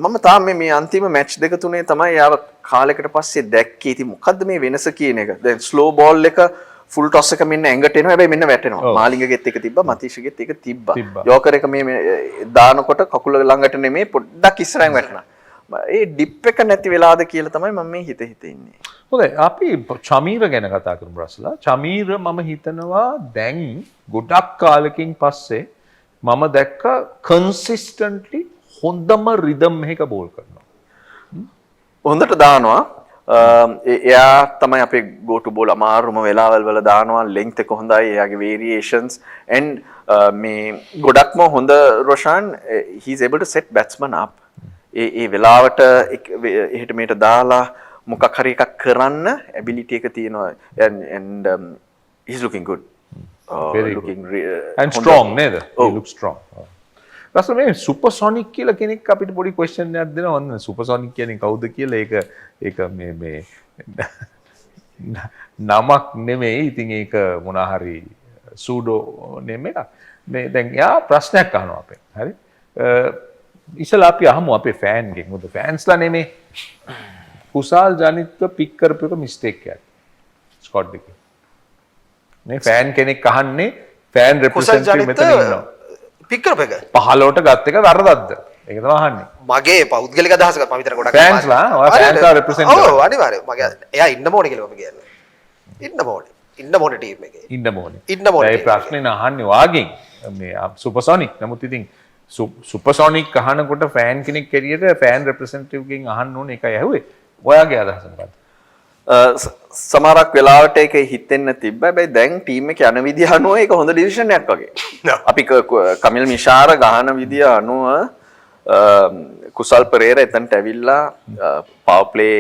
මම තාම මේ අන්තිම මැච් දෙක තුනේ තමයි යාව කාලයකට පස්සේ දැක්කේ. ඉතින් මොකද්ද මේ වෙනස කියන එක? දැන් ස්ලෝ බෝල් එක ෆුල් ටොස් එක මෙන්න ඇඟට එනවා. හැබැයි මෙන්න වැටෙනවා. මාලිංගගෙත් එක තිබ්බා, මතීෂගෙත් එක තිබ්බා. යෝකර් එක මේ දානකොට කකුල ළඟට නෙමෙයි පොඩ්ඩක් ඉස්සරහින් වැටෙනවා. ඒ ඩිප් එක නැති වෙලාද කියලා තමයි මම මේ හිත ඉන්නේ. හොඳයි අපි චමීර ගැන කතා කරමු රසලා. චමීර මම හිතනවා දැන් ගොඩක් කාලෙකින් පස්සේ මම දැක්ක කන්සිස්ටන්ට්ලි හොඳම රිදම් එකක බෝල් කරනවා. හොඳට දානවා. එයා තමයි අපේ go to ball අමාරුම වෙලාවල් වල දානවා. length එක හොඳයි. එයාගේ variations and මේ ගොඩක්ම හොඳ Roshan he is able to set batsman up. ඒ වෙලාවට එහෙට මෙහෙට දාලා මොකක් හරි එකක් කරන්න ability එක තියෙනවා and he's looking good. Looking and strong නේද? He looks strong. රසල මේ සුපර්සොනික් කියලා කෙනෙක් අපිට පොඩි question එකක් දෙනවා. ඔන්න සුපර්සොනික් කියන්නේ කවුද කියලා ඒක මේ නමක් නෙමෙයි. ඉතින් ඒක මොනවා හරි සූඩෝ නේම් එකක්. මේ දැන් යා ප්‍රශ්නයක් අහනවා අපෙන්. හරි? ඉස්සලා අපි අහමු අපේ ෆෑන් ගෙන්. මොකද ෆෑන්ස්ලා නෙමේ. කුසාල් ජනිත්ව පික් කරපු එක මිස්ටේක් එකක්. ස්කොට් එකේ. මේ ෆෑන් කෙනෙක් අහන්නේ ෆෑන් රෙප්‍රසෙන්ටේටිව් මෙතන ඉන්නවා. පික් කරපු එක 15ට ගත්ත එක වැරදක්ද? ඒක තමයි අහන්නේ. මගේ පෞද්ගලික අදහසක් මම විතර ගොඩක් ෆෑන්ස්ලා ඔයා ෆෑන්ස්ලා රෙප්‍රසෙන්ට් කරනවා. ඔව් අනිවාර්යයෙන්. මගේ එයා ඉන්න ඕනේ කියලා මම කියන්නේ. ඉන්න ඕනේ ටීම් එකේ. ඉන්න ඕනේ. ඒ ප්‍රශ්නේ අහන්නේ වාගෙන් මේ සුපර්සොනික්. නමුත් ඉතින් සුපර්සොනික් අහනකොට ෆෑන් කෙනෙක් එළියට ෆෑන් රෙප්‍රසෙන්ටේටිව් ගෙන් අහන්න ඕනේ ඒකයි ඇහුවේ. ඔයාගේ අදහස මොකක්ද? සමහරක් වෙලාවට ඒක හිතෙන්න තිබ්බා. හැබැයි දැන් ටීම් එක යන විදිහ අනුව ඒක හොඳ ඩිසිෂන් එකක් වගේ. අපි කමිල් මිෂාර ගහන විදිහ අනුව කුසල් පෙරේරා එතනට ඇවිල්ලා පවර් ප්ලේ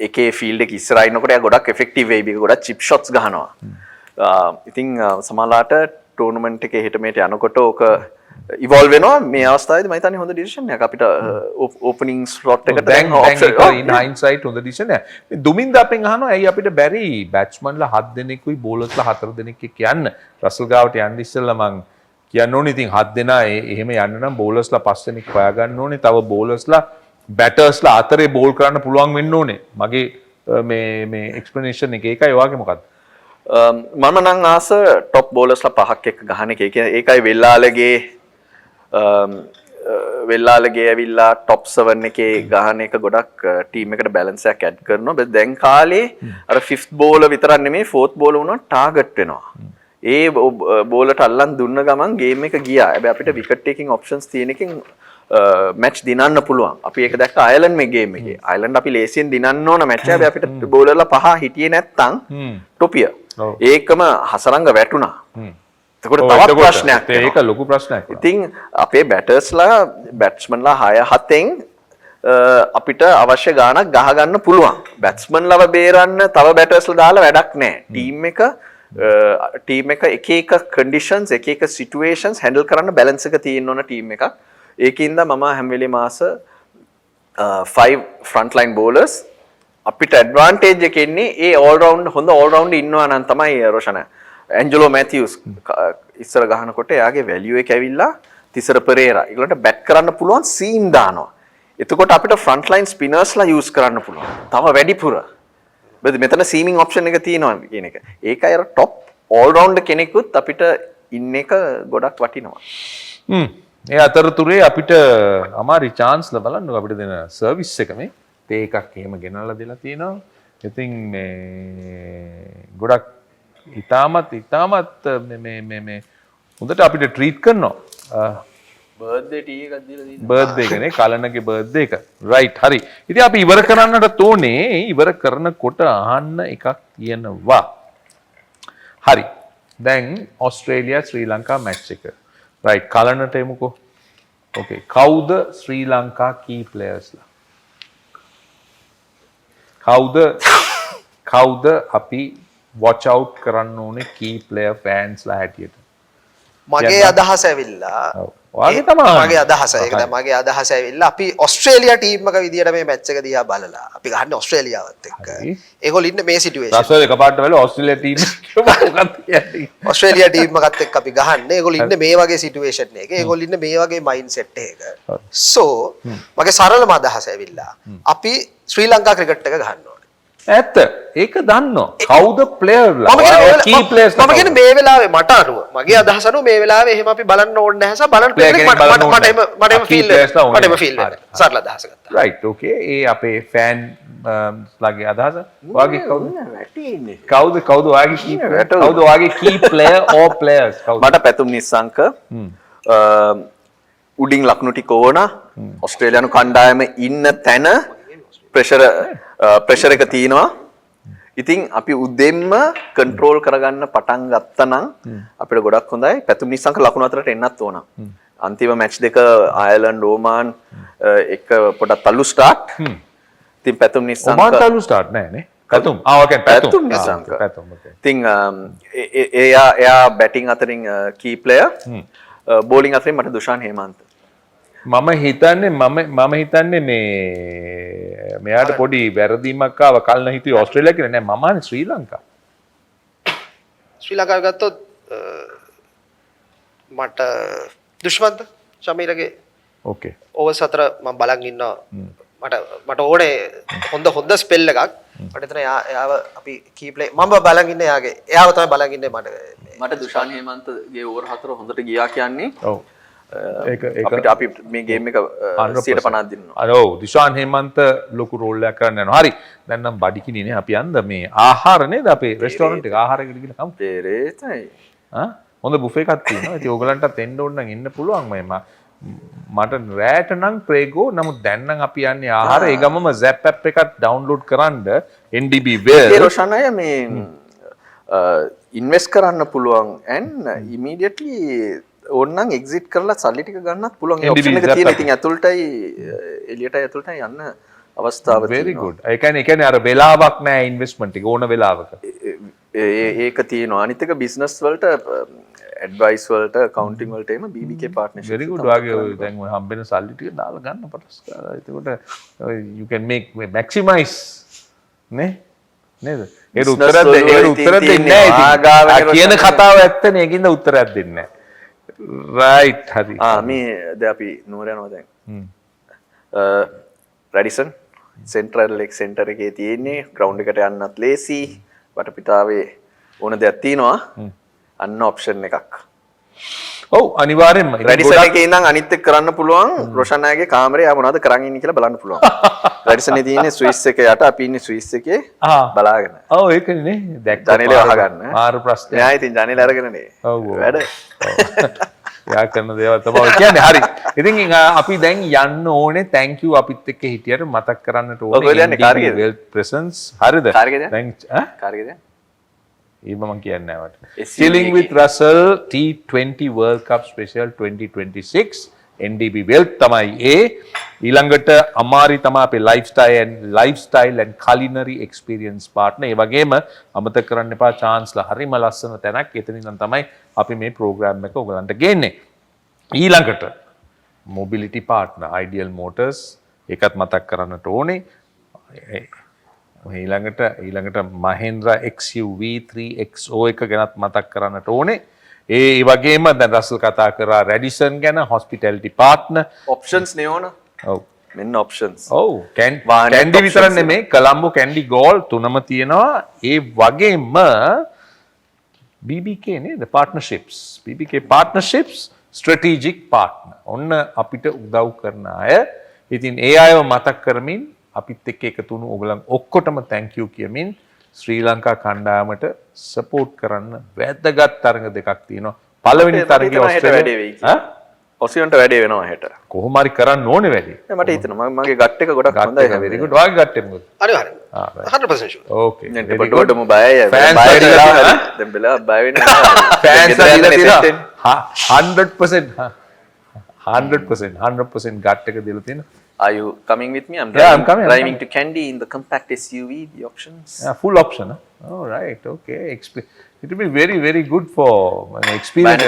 එකේ ෆීල්ඩ් එක ඉස්සරහා ඉන්නකොට එයා ගොඩක් එෆෙක්ටිව් වෙයි. ඒක ගොඩක් චිප් ෂොට්ස් ගහනවා. ඉතින් සමහරලාට ටූර්නමන්ට් එකේ හෙට මෙහෙට යනකොට ඕක ඉවෝල්ව් වෙනවා. මේ අවස්ථාවේදී මම හිතන්නේ හොඳ ඩිසිෂන් එකක්. අපිට ඕපනින් ස්ලොට් එකට දැන් ඉන් හයින්සයිට් හොඳ ඩිසිෂන් එකක්. මේ දුමින්ද අපෙන් අහනවා ඇයි අපිට බැරි බැට්ස්මන්ලා 7 දෙනෙකුයි බෝලර්ස්ලා 4 දෙනෙක් එක්ක යන්න. රසල් ගාවට යන්න ඉස්සෙල්ලා මං කියන්න ඕනේ ඉතින් 7 දෙනා එහෙම යන්න නම් බෝලර්ස්ලා 5 දෙනෙක් හොයා ගන්න ඕනේ. තව බෝලර්ස්ලා බැටර්ස්ලා අතරේ බෝල් කරන්න පුළුවන් වෙන්න ඕනේ. මගේ මේ එක්ස්ප්ලනේෂන් එක ඒකයි. ඔයාගේ මොකක්ද? මම නම් ආස টপ බෝලර්ස්ලා 5ක් එක්ක ගහන එක. ඒකයි වෙල්ලාලගේ ඇවිල්ලා টপ 7 එකේ ගහන එක ගොඩක් ටීම් එකට බැලන්ස් එකක් ඇඩ් කරනවා. දැන් කාලේ අර 5th බෝලර් විතරක් නෙමෙයි 4th බෝලර් වුණා ටාගට් වෙනවා. ඒ බෝලරට අල්ලන් දුන්න ගමන් ගේම් එක ගියා. හැබැයි අපිට විකට් ටේකින් ඔප්ෂන්ස් තියෙන එකෙන් මැච් දිනන්න පුළුවන්. අපි ඒක දැක්ක අයර්ලන්ඩ් මේ ගේම් එකේ. අයර්ලන්ඩ් අපි ලේසියෙන් දිනන්න ඕන මැච් එක. හැබැයි අපිට බෝලර්ලා 5 හිටියේ නැත්තම් ටොපිය. ඒකම හසරංග වැටුණා. එතකොට තවත් ප්‍රශ්නයක්. ඒක ලොකු ප්‍රශ්නයක්. ඉතින් අපේ බැටර්ස්ලා බැට්ස්මන්ලා 6-7න් අපිට අවශ්‍ය ගාණක් ගහ ගන්න පුළුවන්. බැට්ස්මන්ලව බේරන්න තව බැටර්ස්ලා දාලා වැඩක් නැහැ. ටීම් එක එක කන්ඩිෂන්ස් එක සිටුේෂන්ස් හැන්ඩල් කරන්න බැලන්ස් එක තියෙන්න ඕන ටීම් එකක්. ඒකින්ද මම හැම වෙලේම ආස 5 ෆ්‍රන්ට් ලයින් බෝලර්ස් අපිට ඇඩ්වාන්ටේජ් එක ඉන්නේ ඒ ඕල් රවුන්ඩ් හොඳ ඕල් රවුන්ඩ් ඉන්නවා නම් තමයි රොෂන. ඇන්ජලෝ මැතිව්ස් ඉස්සර ගහනකොට එයාගේ වැලියු එක ඇවිල්ලා තිසර පෙරේරා. ඒගොල්ලන්ට බැට් කරන්න පුළුවන් සීම් දානවා. එතකොට අපිට ෆ්‍රන්ට් ලයින් ස්පිනර්ස්ලා යූස් කරන්න පුළුවන්. තව වැඩිපුර. මෙතන සීමින් ඔප්ෂන් එක තියෙනවා කියන එක. ඒකයි අර টপ ඕල් රවුන්ඩ් කෙනෙකුත් අපිට ඉන්න එක ගොඩක් වටිනවා. ඒ අතරතුරේ අපිට අමාරි chance ලා බලන්න අපිට දෙන සර්විස් එක මේ තේ එකක් එහෙම ගෙනල්ලා දීලා තියෙනවා. ඉතින් මේ ගොඩක් ඉතාමත් මේ හොඳට අපිට ට්‍රීට් කරනවා. බර්ත්ඩේ ටී එකක් දීලා තියෙනවා. බර්ත්ඩේ එකනේ කලනගේ බර්ත්ඩේ එක. රයිට් හරි. ඉතින් අපි ඉවර කරන්නට තෝනේ ඉවර කරනකොට අහන්න එකක් තියෙනවා. හරි. දැන් ඕස්ට්‍රේලියා ශ්‍රී ලංකා මැච් එක. රයිට් කලනට එමුකෝ. ඕකේ. කවුද ශ්‍රී ලංකා කී ප්ලේයර්ස්ලා? කවුද අපි watch out කරන්න ඕනේ key player fans ලා හැටියට? මගේ අදහස ඇවිල්ලා ඔව්. ඔයාගේ තමයි. මගේ අදහස ඒක තමයි මගේ අදහස ඇවිල්ලා අපි ඔස්ට්‍රේලියා ටීම් එක විදියට මේ මැච් එක දිහා බලලා අපි ගහන්නේ ඔස්ට්‍රේලියාවත් එක්ක. ඒගොල්ලෝ ඉන්නේ මේ සිටුේෂන්. රසල් එකපාරට වෙලා ඕස්ට්‍රේලියා ටීම් එක මොකක්ද කියන්නේ? ඔස්ට්‍රේලියා ටීම් එකත් එක්ක අපි ගහන්නේ. ඒගොල්ලෝ ඉන්නේ මේ වගේ සිටුේෂන් එකක. ඒගොල්ලෝ ඉන්නේ මේ වගේ මයින්ඩ් සෙට් එකක. So මගේ සරලම අදහස ඇවිල්ලා අපි ශ්‍රී ලංකා ක්‍රිකට් එක ගහන්න ඕනේ. ඇත්ත. ඒක දන්නවා. කවුද ප්ලේයර්ලා? key players මම කියන්නේ මේ වෙලාවේ මට අනුව මගේ අදහස අනුව මේ වෙලාවේ එහෙම අපි බලන්න ඕනේ නැහැ. බලන්න මට එම ෆීල් වෙනවා. සරල අදහස ගත්තා. right okay ඒ අපේ ෆෑන් ලාගේ අදහස. ඔයාගේ කවුද? වැටෙන්නේ. කවුද ඔයාගේ key කවුද ඔයාගේ key player or players කවුද? මට පැතුම් නිස්සංක උඩින් ලකුණු ටික ඕන ඔස්ට්‍රේලියානු කණ්ඩායම ඉන්න තැන ප්‍රෙෂර් එක තියෙනවා. ඉතින් අපි උදෙන්ම කන්ට්‍රෝල් කරගන්න පටන් ගත්තා නම් අපිට ගොඩක් හොඳයි. පැතුම් නිස්සංක ලකුණු අතරට එන්නත් ඕන. අන්තිම මැච් දෙක අයර්ලන්ඩ් ඕමාන් එක පොඩක් තල්ලු ස්ටාර්ට්. ඉතින් පැතුම් නිස්සංක ඕමාන් තල්ලු ස්ටාර්ට් නෑ නේ. පැතුම්. okay පැතුම් නිස්සංක. පැතුම් okay. ඉතින් එයා බැටිං අතරින් කී ප්ලේයර් බෝලිං අතරින් මට දුෂාන් හේමන්ත. මම හිතන්නේ මේ මෙයාට පොඩි වැරදීමක් ආව කල්න හිතුවේ ඕස්ට්‍රේලියා කියලා නෑ මම ආන්නේ ශ්‍රී ලංකා. ශ්‍රී ලංකාව ගත්තොත් මට දුෂ්මන්ත ශමීරගේ ඕකේ ඕවර්ස් 4 මම බලන් ඉන්නවා. මට ඕනේ හොඳ ස්පෙල් එකක්. මට එතන එයාව අපි කී ප්ලේ මම බලන් ඉන්නේ එයාගේ. එයාව තමයි බලන් ඉන්නේ මට දුෂාන් හේමන්තගේ ඕවර් 4 හොඳට ගියා කියන්නේ. ඔව්. අපි මේ ගේම් එක 150ක් දෙන්නවා. ඔව් දිශාන් හේමන්ත ලොකු රෝල් එකක් කරන්න යනවා. හරි. දැන් නම් බඩිකිනේ අපි යන්න මේ ආහාර නේද අපේ රෙස්ටෝරන්ට් එක ආහාරයකට ගිහලා කමු. තේරෙයි. හොඳ බුෆේ එකක් තියෙනවා. ඉතින් ඕගලන්ටත් එන්න ඕන නම් එන්න පුළුවන් මට රෑට නම් ප්‍රේගෝ. නමුත් දැන් නම් අපි යන්නේ ආහාර. ඒ ගමම Zap app එකක් ඩවුන්ලෝඩ් කරන්න NDB Well. ඒ රොෂන් අය මේ ඉන්වෙස්ට් කරන්න පුළුවන් and immediately ඕන්නම් එක්සිට් කරලා සල්ලි ටික ගන්නත් පුළුවන්. ඒ ඔප්ෂන් එක තියෙනවා. ඉතින් ඇතුළටයි එළියටයි ඇතුළටයි යන්න අවස්ථාව තියෙනවා. very good. ඒ කියන්නේ අර වෙලාවක් නෑ ඉන්වෙස්ට්මන්ට් එක ඕන වෙලාවක. ඒක තියෙනවා. අනිත් එක බිස්නස් වලට ඇඩ්වයිස් වලට accounting වලට එම BBK partnership. very good. වාගේ දැන් ඔය හම්බෙන සල්ලි ටික දාලා ගන්න පටස් ගන්න. එතකොට you can maximize නේ? නේද? ඒක උත්තර දෙන්නේ නෑ. කියන කතාව ඇත්තනේ. ඒකින්ද උත්තරයක් දෙන්නේ නෑ. right hari මේ දැන් අපි නුවර යනවා දැන් රැඩිසන් සෙන්ට්‍රල් ලේක් සෙන්ටර් එකේ තියෙන්නේ ග්‍රවුන්ඩ් එකට යන්නත් ලේසි වටපිටාවේ ඕන දෙයක් තියෙනවා අන්න ඔප්ෂන් එකක් ඔව් අනිවාර්යෙන්ම රැඩිසන් එකේ ඉඳන් අනිත් එක කරන්න පුළුවන් රොෂන් අයගේ කාමරේ ආ මොනවද කරන් ඉන්නේ කියලා බලන්න පුළුවන් රැඩිසන් එකේ තියෙන්නේ ස්විස් එක යට අපි ඉන්නේ ස්විස් එකේ බලාගෙන ඔව් ඒකනේ නේ දැක්ක ජනේලේ වහගන්න මාරු ප්‍රශ්න නෑ ඉතින් ජනේලේ අරගෙනනේ ඔව් වැඩ යා කරන දේවල් තමයි කියන්නේ හරි ඉතින් අපි දැන් යන්න ඕනේ thank you අපිත් එක්ක හිටියට මතක් කරන්නට ඕනේ ඔය කියන්නේ කාර්යද wealth presence හරිද කාර්යද දැන් කාර්යද ඊම මම කියන්නේ නැහැ වට Chilling with Russell T20 World Cup Special 2026 NDB Wealth තමයි ඒ ඊළඟට අමාරි තමයි අපේ lifestyle and culinary experience partner ඒ වගේම අමතක කරන්න එපා chance ලා හරිම ලස්සන තැනක් එතනින් තමයි අපි මේ program එක ඔයගලන්ට ගේන්නේ ඊළඟට mobility partner Ideal Motors ඒකත් මතක් කරන්නට ඕනේ ඊළඟට Mahindra XUV 3XO එක ගැනත් මතක් කරන්නට ඕනේ ඒ වගේම දැන් රසල් කතා කරා රැඩිසන් ගැන hospitality partner options නේ ඕන ඔව් මෙන්න options ඔව් කැන්ඩි විතර නෙමෙයි කොළඹ කැන්ඩි ගෝල්ඩ් තුනම තියෙනවා ඒ වගේම BBK නේද BBK partnerships strategic partner ඔන්න අපිට උදව් කරන අය ඉතින් ඒ අයව මතක් කරමින් අපිත් එක්ක එකතු වුණු ඔයගලන් ඔක්කොටම thank you කියමින් ශ්‍රී ලංකා කණ්ඩායමට සපෝට් කරන්න වැදගත් තරඟ දෙකක් තියෙනවා පළවෙනි තරඟේ ඔස්ට්‍රේලියා ඔසියන්ට වැඩේ වෙනවා හෙට කොහොම හරි කරන්න ඕනේ වැඩි මට හිතෙනවා මගේ ගට් එක ගොඩක් හොඳයි very good වාගේ ගට් එක මොකද අනිවාර්යෙන් 100% sure okay පොඩ්ඩම බයයි දැන් බලා බය වෙනවා fans දීලා 100% ගට් එක දීලා තියෙනවා Are you coming with me? I'm Yeah, I'm coming, I'm driving coming. to Kandy in the compact SUV, the options. Yeah, full option. Huh? Oh, right. Okay. It will be very, very good for an experience.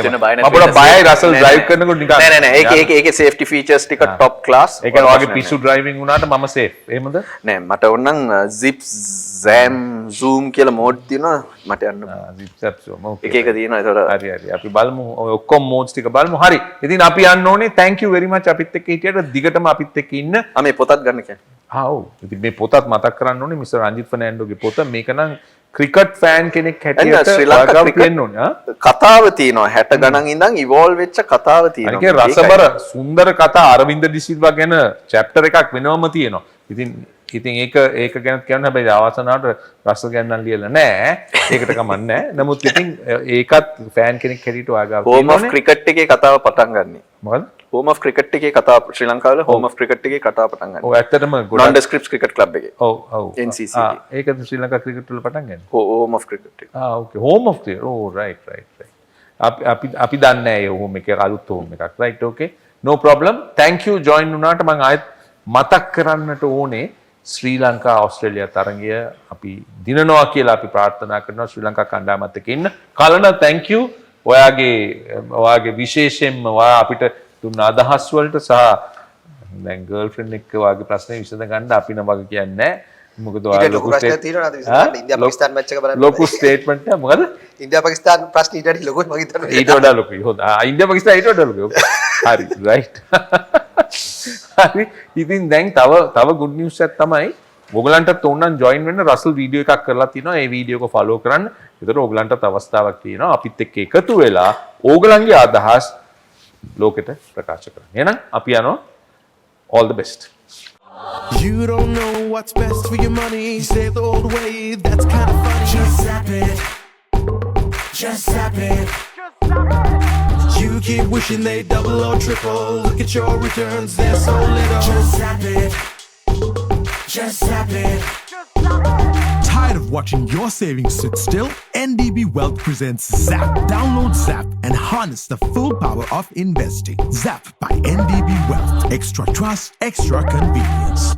අපිට බයයි Russell drive කරනකොට නිකන්. නෑ ඒකේ safety features ටික top class. ඒක වගේ පිස්සු driving වුණාට මම safe. එහෙමද? නෑ මට ඕනනම් zip zam zoom කියලා mode තියෙනවා මට යන්න. zip zap zoom. Okay. එක තියෙනවා ඒතකොට. හරි. අපි බලමු ඔය ඔක්කොම modes ටික බලමු. හරි. ඉතින් අපි යන්න ඕනේ. Thank you very much අපිත් එක්ක හිටියට දිගටම අපිත් එක්ක ඉන්න. මේ පොතත් ගන්න කියන්නේ. ඔව්. ඉතින් මේ පොතත් මතක් කරන්න ඕනේ මිස්ටර් රංජිත් ෆර්නෑන්ඩෝගේ පොත. මේක නම් ක්‍රිකට් ෆෑන් කෙනෙක් හැටියට ශ්‍රී ලංකා කියන්න ඕනේ. කතාව තියෙනවා 60 ගණන් ඉඳන් ඉවෝල්ව් වෙච්ච කතාව තියෙනවා. ඒකේ රසබර සුන්දර කතා අරවින්ද ඩිසිල්වා ගැන chapter එකක් වෙනවම තියෙනවා. ඉතින් ඒක ගැන කියන්න හැබැයි අවසනාවට රසල් ගැන නම් ලියලා නැහැ. ඒකට කමක් නැහැ. නමුත් ඉතින් ඒකත් ෆෑන් කෙනෙක් හැටියට ඔයාගාව හෝම් ඔෆ් ක්‍රිකට් එකේ කතාව පටන් ගන්නෙ. මොකද? හෝම් ඔෆ් ක්‍රිකට් එකේ කතාව ශ්‍රී ලංකාවේ හෝම් ඔෆ් ක්‍රිකට් එකේ කතාව පටන් ගන්නෙ. ඔව් ඇත්තටම non-descript cricket club එකේ. ඔව් NCC එකේ. ඒකද ශ්‍රී ලංකා ක්‍රිකට් වල පටන් ගන්නේ. හෝම් ඔෆ් ක්‍රිකට් එක. Okay home of cricket. Oh right. අපි දන්නේ නැහැ ඒ හෝම් එකේ අලුත් හෝම් එකක්. Right okay. no problem. thank you join වුණාට මම ආයෙත් මතක් කරන්නට ඕනේ ශ්‍රී ලංකා ඕස්ට්‍රේලියා තරගය අපි දිනනවා කියලා අපි ප්‍රාර්ථනා කරනවා ශ්‍රී ලංකා කණ්ඩායමත් එක්ක ඉන්න. කලන thank you. ඔයාගේ විශේෂයෙන්ම ඔයා අපිට දුන්න අදහස් වලට සහ දැන් ගර්ල්ෆ්‍රෙන්ඩ් එක්ක ඔයාගේ ප්‍රශ්නේ විසඳ ගන්න අපි නම් වගේ කියන්නේ නැහැ. මොකද ඔයා ලොකු ඉන්දියා පාකිස්තාන් මැච් එක බලන්න ලොකු ස්ටේට්මන්ට් එක මොකද? ඉන්දියා පාකිස්තාන් ප්‍රශ්න ඊට වඩා ලොකුයි මම හිතන්නේ. ඊට වඩා ලොකුයි. හොඳයි. ඉන්දියා පාකිස්තාන ඊට වඩා ලොකුයි. හරි රයිට්. හරි. ඉතින් දැන් තව good news එකක් තමයි ඔයගලන්ටත් ඕනනම් join වෙන්න රසල් වීඩියෝ එකක් කරලා තිනවා. ඒ වීඩියෝ එක follow කරන්න. ඒතර ඔයගලන්ටත් අවස්ථාවක් තියෙනවා අපිත් එක්ක එකතු වෙලා ඕගලන්ගේ අදහස් ලෝකෙට ප්‍රකාශ කරන්න. එහෙනම් අපි යනවා all the best. You don't know what's best for your money. Say the old way, that's kind of funny. Just zap it. Just zap it. You keep wishing they double or triple. Look at your returns, they're so little. Just zap it. Just zap it. Tired of watching your savings sit still? NDB Wealth presents Zap. Download Zap and harness the full power of investing. Zap by NDB Wealth. Extra trust, extra convenience.